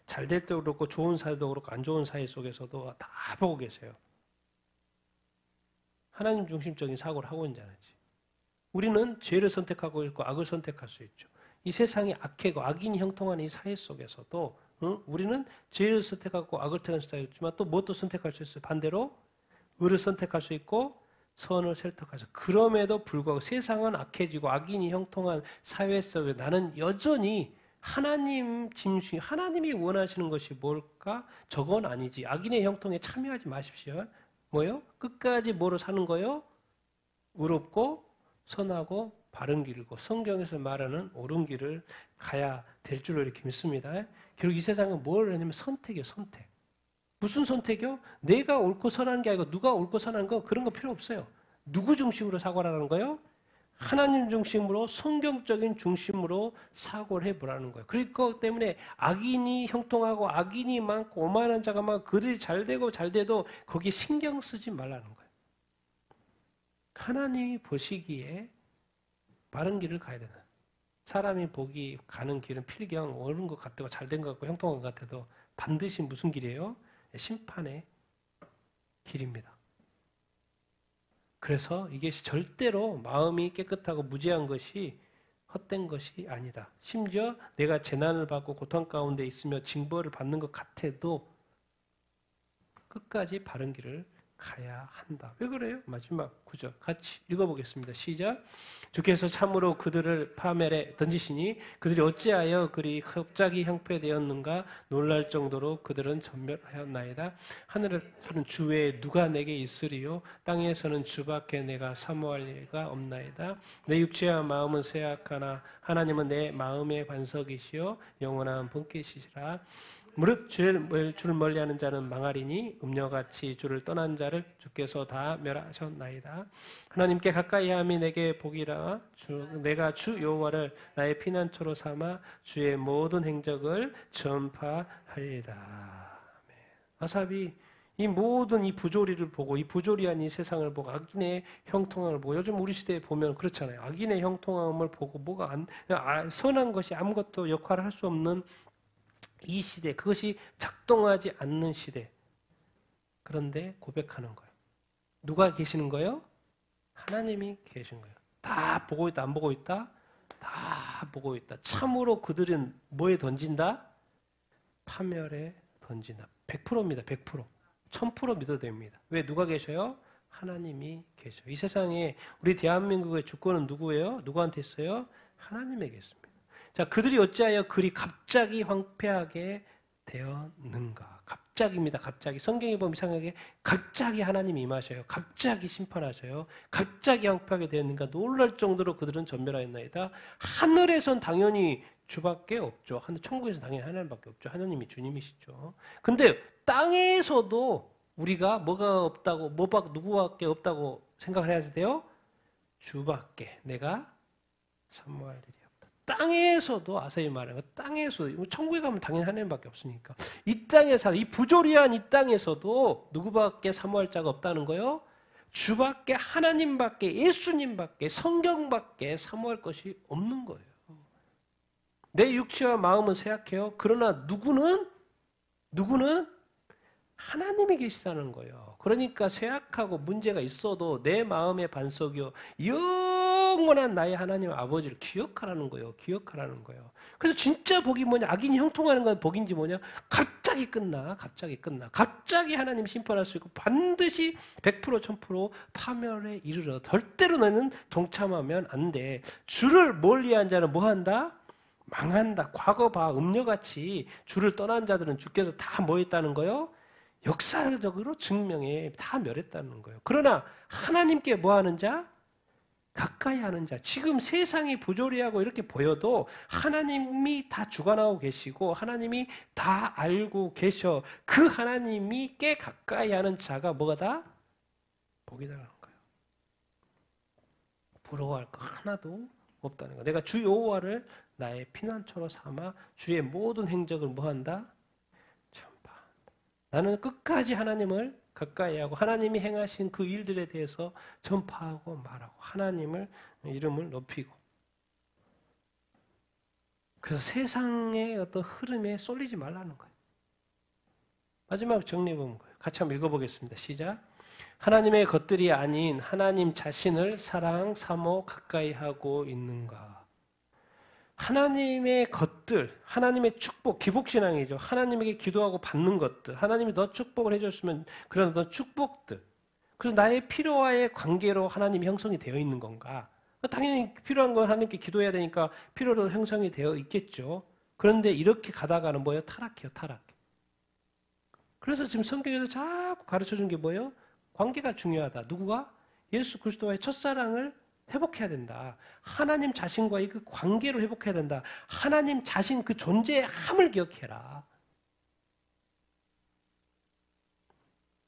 잘 될 때도 그렇고 좋은 사이도 그렇고 안 좋은 사이 속에서도 다 보고 계세요. 하나님 중심적인 사고를 하고 있는 자지. 우리는 죄를 선택하고 있고 악을 선택할 수 있죠. 이 세상이 악해고 악인이 형통하는 이 사회 속에서도 우리는 죄를 선택하고 악을 택할 수도 있지만 또 무엇도 선택할 수 있어요. 반대로 의를 선택할 수 있고 선을 선택할 수 있어요. 그럼에도 불구하고 세상은 악해지고 악인이 형통한 사회 속에 나는 여전히 하나님 짐승, 하나님이 원하시는 것이 뭘까? 저건 아니지. 악인의 형통에 참여하지 마십시오. 뭐요? 끝까지 뭐로 사는 거요? 의롭고 선하고 바른 길이고 성경에서 말하는 옳은 길을 가야 될 줄로 이렇게 믿습니다. 결국 이 세상은 뭘 하냐면 선택이에요. 선택. 무슨 선택이요? 내가 옳고 선한 게 아니고 누가 옳고 선한 거 그런 거 필요 없어요. 누구 중심으로 사고를 하는 거예요? 하나님 중심으로 성경적인 중심으로 사고를 해보라는 거예요. 그렇기 때문에 악인이 형통하고 악인이 많고 오만한 자가 많고 그들이 잘 되고 잘 돼도 거기에 신경 쓰지 말라는 거예요. 하나님이 보시기에 바른 길을 가야 되나. 사람이 보기 가는 길은 필경 옳은 것 같고 잘된 것 같고 형통한 것 같아도 반드시 무슨 길이에요? 심판의 길입니다. 그래서 이게 절대로 마음이 깨끗하고 무죄한 것이 헛된 것이 아니다. 심지어 내가 재난을 받고 고통 가운데 있으며 징벌을 받는 것 같아도 끝까지 바른 길을 가야 한다. 왜 그래요? 마지막 구절 같이 읽어보겠습니다. 시작. 주께서 참으로 그들을 파멸에 던지시니 그들이 어찌하여 그리 갑자기 형폐되었는가 놀랄 정도로 그들은 전멸하였나이다. 하늘에서는 주 외에 누가 내게 있으리요 땅에서는 주밖에 내가 사모할 예가 없나이다. 내 육체와 마음은 쇠약하나 하나님은 내 마음의 반석이시요 영원한 본캐시시라. 무릇 주를 멀리하는 자는 망하리니 음녀같이 주를 떠난 자를 주께서 다 멸하셨나이다. 하나님께 가까이함이 내게 복이라. 내가 주 여호와를 나의 피난처로 삼아 주의 모든 행적을 전파하리이다. 아삽이 이 모든 이 부조리를 보고 이 부조리한 이 세상을 보고 악인의 형통함을 보고 요즘 우리 시대에 보면 그렇잖아요. 악인의 형통함을 보고 뭐가 선한 것이 아무것도 역할을 할 수 없는 이 시대, 그것이 작동하지 않는 시대. 그런데 고백하는 거예요. 누가 계시는 거예요? 하나님이 계신 거예요. 다 보고 있다, 안 보고 있다? 다 보고 있다. 참으로 그들은 뭐에 던진다? 파멸에 던진다. 100%입니다. 100%. 1000% 믿어도 됩니다. 왜? 누가 계셔요? 하나님이 계셔요. 이 세상에 우리 대한민국의 주권은 누구예요? 누구한테 있어요? 하나님에게 있습니다. 자, 그들이 어찌하여 그리 갑자기 황폐하게 되었는가? 갑자기입니다. 갑자기. 성경에 보면 이상하게 갑자기 하나님이 임하셔요. 갑자기 심판하셔요. 갑자기 황폐하게 되었는가? 놀랄 정도로 그들은 전멸하였나이다. 하늘에선 당연히 주밖에 없죠. 천국에서는 당연히 하나님밖에 없죠. 하나님이 주님이시죠. 근데 땅에서도 우리가 뭐가 없다고, 누구밖에 없다고 생각을 해야 돼요? 주밖에 내가 사모할 일이 땅에서도 아사히 말하는 거 땅에서도 천국에 가면 당연히 하나님밖에 없으니까 이 땅에 이 부조리한 이 땅에서도 누구밖에 사모할 자가 없다는 거요? 주밖에 하나님밖에 예수님밖에 성경밖에 사모할 것이 없는 거예요. 내 육체와 마음은 쇠약해요. 그러나 누구는 하나님이 계시다는 거예요. 그러니까 쇠약하고 문제가 있어도 내 마음의 반석이요 영원한 나의 하나님 아버지를 기억하라는 거예요. 기억하라는 거예요. 그래서 진짜 복이 뭐냐? 악인이 형통하는 건 복인지 뭐냐? 갑자기 끝나. 갑자기 하나님 심판할 수 있고 반드시 100% 1000% 파멸에 이르러 절대로 너는 동참하면 안 돼. 주를 멀리한 자는 뭐 한다? 망한다. 과거 봐. 음녀같이 주를 떠난 자들은 주께서 다 뭐 했다는 거예요? 역사적으로 증명해 다 멸했다는 거예요. 그러나 하나님께 뭐 하는 자? 가까이 하는 자. 지금 세상이 부조리하고 이렇게 보여도 하나님이 다 주관하고 계시고 하나님이 다 알고 계셔. 그 하나님이 꽤 가까이 하는 자가 뭐가 복이다라는 거예요. 부러워할 거 하나도 없다는 거예요. 내가 주 여호와를 나의 피난처로 삼아 주의 모든 행적을 뭐 한다? 나는 끝까지 하나님을 가까이 하고 하나님이 행하신 그 일들에 대해서 전파하고 말하고 하나님을 이름을 높이고 그래서 세상의 어떤 흐름에 쏠리지 말라는 거예요. 마지막 정리해보면 거예요. 같이 한번 읽어보겠습니다. 시작. 하나님의 것들이 아닌 하나님 자신을 사랑, 사모, 가까이 하고 있는가? 하나님의 것들, 하나님의 축복, 기복신앙이죠. 하나님에게 기도하고 받는 것들, 하나님이 너 축복을 해줬으면 그런 어떤 축복들. 그래서 나의 필요와의 관계로 하나님이 형성이 되어 있는 건가? 당연히 필요한 건 하나님께 기도해야 되니까 필요로 형성이 되어 있겠죠. 그런데 이렇게 가다가는 뭐예요? 타락해요, 타락. 그래서 지금 성경에서 자꾸 가르쳐준 게 뭐예요? 관계가 중요하다. 누구가? 예수 그리스도와의 첫사랑을 회복해야 된다. 하나님 자신과의 그 관계를 회복해야 된다. 하나님 자신 그 존재의 함을 기억해라.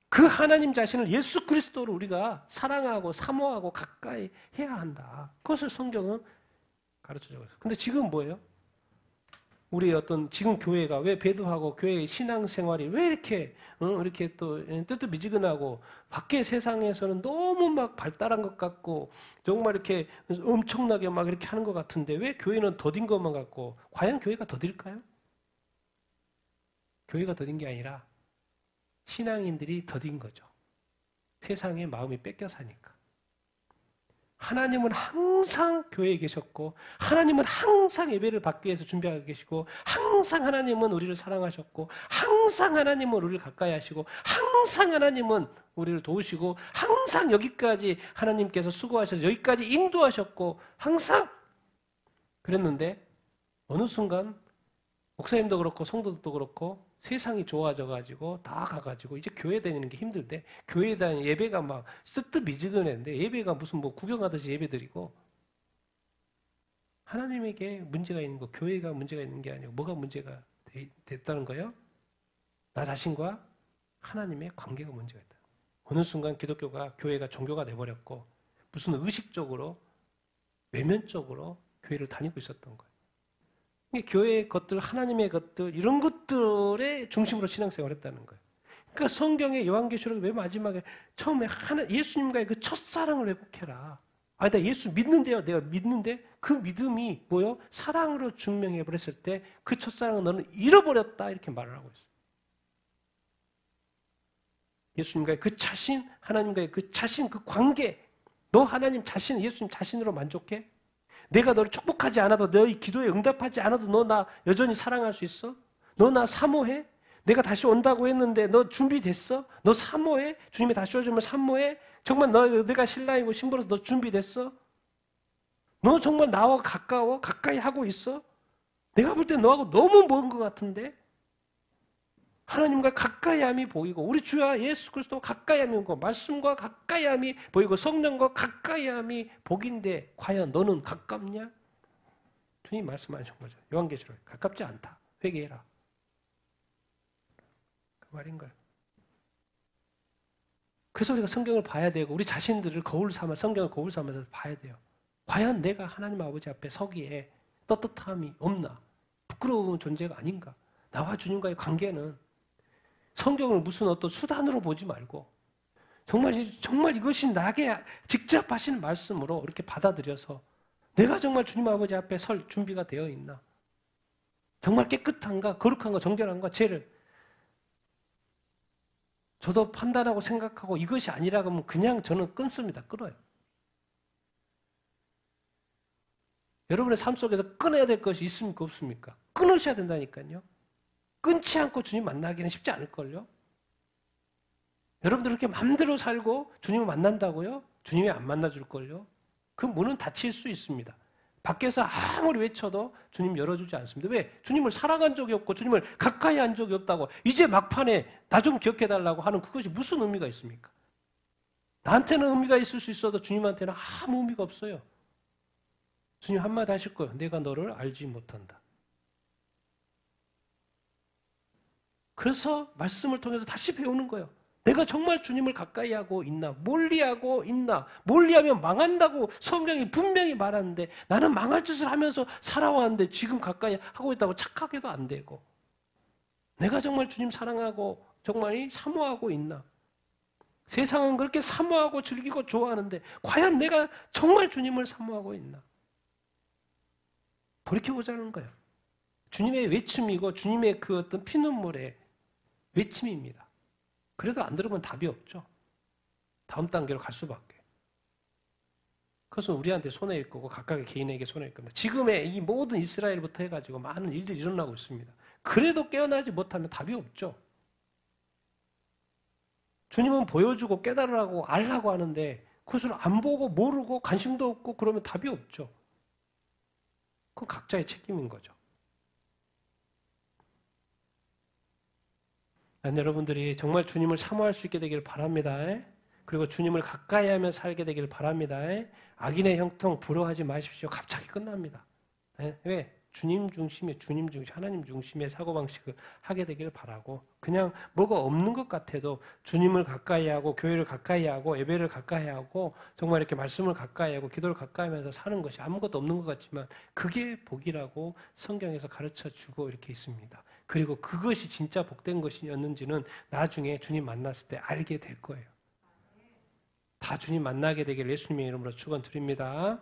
그 하나님 자신을 예수 그리스도로 우리가 사랑하고 사모하고 가까이 해야 한다. 그것을 성경은 가르쳐주고 있어요. 근데 지금 뭐예요? 우리 어떤 지금 교회가 왜 배도하고 교회의 신앙생활이 왜 이렇게 또 뜨뜻미지근하고 밖에 세상에서는 너무 막 발달한 것 같고 정말 이렇게 엄청나게 막 이렇게 하는 것 같은데 왜 교회는 더딘 것만 같고 과연 교회가 더딜까요? 교회가 더딘 게 아니라 신앙인들이 더딘 거죠. 세상에 마음이 뺏겨 사니까. 하나님은 항상 교회에 계셨고 하나님은 항상 예배를 받기 위해서 준비하고 계시고 항상 하나님은 우리를 사랑하셨고 항상 하나님은 우리를 가까이 하시고 항상 하나님은 우리를 도우시고 항상 여기까지 하나님께서 수고하셔서 여기까지 인도하셨고 항상 그랬는데 어느 순간 목사님도 그렇고 성도들도 그렇고 세상이 좋아져가지고 다 가가지고 이제 교회 다니는 게 힘들대. 교회 다니는 예배가 막 뜨뜻미지근했는데 예배가 무슨 뭐 구경하듯이 예배드리고 하나님에게 문제가 있는 거, 교회가 문제가 있는 게 아니고 뭐가 문제가 됐다는 거예요? 나 자신과 하나님의 관계가 문제가 있다. 어느 순간 기독교가 교회가 종교가 돼버렸고 무슨 의식적으로 외면적으로 교회를 다니고 있었던 거예요. 교회의 것들, 하나님의 것들 이런 것들의 중심으로 신앙생활을 했다는 거예요. 그러니까 성경의 요한계시록 맨 마지막에 처음에 예수님과의 그 첫사랑을 회복해라. 나 예수 믿는데요. 내가 믿는데 그 믿음이 뭐요? 사랑으로 증명해 버렸을 때 그 첫사랑은 너는 잃어버렸다 이렇게 말을 하고 있어요. 예수님과의 그 자신, 하나님과의 그 자신, 그 관계 너 하나님 자신, 예수님 자신으로 만족해? 내가 너를 축복하지 않아도 너의 기도에 응답하지 않아도 너 나 여전히 사랑할 수 있어? 너 나 사모해? 내가 다시 온다고 했는데 너 준비됐어? 너 사모해? 주님이 다시 오시면 사모해? 정말 내가 신랑이고 신부로서 너 준비됐어? 너 정말 나와 가까워? 가까이 하고 있어? 내가 볼 때 너하고 너무 먼 것 같은데? 하나님과 가까이함이 보이고 우리 주야 예수 그리스도 가까이함이 보이고 말씀과 가까이함이 보이고 성령과 가까이함이 복인데 과연 너는 가깝냐? 주님 말씀하신 거죠. 요한계시록 가깝지 않다. 회개해라. 그 말인 거예요. 그래서 우리가 성경을 봐야 되고 우리 자신들을 거울 삼아 성경을 거울 삼아서 봐야 돼요. 과연 내가 하나님 아버지 앞에 서기에 떳떳함이 없나? 부끄러운 존재가 아닌가? 나와 주님과의 관계는 성경을 무슨 어떤 수단으로 보지 말고 정말 이것이 나에게 직접 하신 말씀으로 이렇게 받아들여서 내가 정말 주님 아버지 앞에 설 준비가 되어 있나? 정말 깨끗한가? 거룩한가? 정결한가? 죄를 저도 판단하고 생각하고 이것이 아니라고 하면 그냥 저는 끊습니다. 끊어요. 여러분의 삶 속에서 끊어야 될 것이 있습니까? 없습니까? 끊으셔야 된다니까요. 끊지 않고 주님 만나기는 쉽지 않을걸요? 여러분들 그렇게 마음대로 살고 주님을 만난다고요? 주님이 안 만나줄걸요? 그 문은 닫힐 수 있습니다. 밖에서 아무리 외쳐도 주님 열어주지 않습니다. 왜? 주님을 사랑한 적이 없고 주님을 가까이 한 적이 없다고 이제 막판에 나 좀 기억해달라고 하는 그것이 무슨 의미가 있습니까? 나한테는 의미가 있을 수 있어도 주님한테는 아무 의미가 없어요. 주님 한마디 하실 거예요. 내가 너를 알지 못한다. 그래서 말씀을 통해서 다시 배우는 거예요. 내가 정말 주님을 가까이 하고 있나? 멀리하고 있나? 멀리하면 망한다고 성경이 분명히 말하는데 나는 망할 짓을 하면서 살아왔는데 지금 가까이 하고 있다고 착하게도 안 되고 내가 정말 주님 사랑하고 정말 사모하고 있나? 세상은 그렇게 사모하고 즐기고 좋아하는데 과연 내가 정말 주님을 사모하고 있나? 돌이켜보자는 거예요. 주님의 외침이고 주님의 그 어떤 피눈물의 외침입니다. 그래도 안 들으면 답이 없죠. 다음 단계로 갈 수밖에. 그것은 우리한테 손해일 거고 각각의 개인에게 손해일 겁니다. 지금의 이 모든 이스라엘부터 해가지고 많은 일들이 일어나고 있습니다. 그래도 깨어나지 못하면 답이 없죠. 주님은 보여주고 깨달으라고 알라고 하는데 그것을 안 보고 모르고 관심도 없고 그러면 답이 없죠. 그건 각자의 책임인 거죠. 난 여러분들이 정말 주님을 사모할 수 있게 되기를 바랍니다. 그리고 주님을 가까이 하며 살게 되기를 바랍니다. 악인의 형통 부러워하지 마십시오. 갑자기 끝납니다. 왜? 주님 중심, 하나님 중심의 사고방식을 하게 되기를 바라고 그냥 뭐가 없는 것 같아도 주님을 가까이 하고 교회를 가까이 하고 예배를 가까이 하고 정말 이렇게 말씀을 가까이 하고 기도를 가까이 하면서 사는 것이 아무것도 없는 것 같지만 그게 복이라고 성경에서 가르쳐주고 이렇게 있습니다. 그리고 그것이 진짜 복된 것이었는지는 나중에 주님 만났을 때 알게 될 거예요. 다 주님 만나게 되길 예수님의 이름으로 축원드립니다.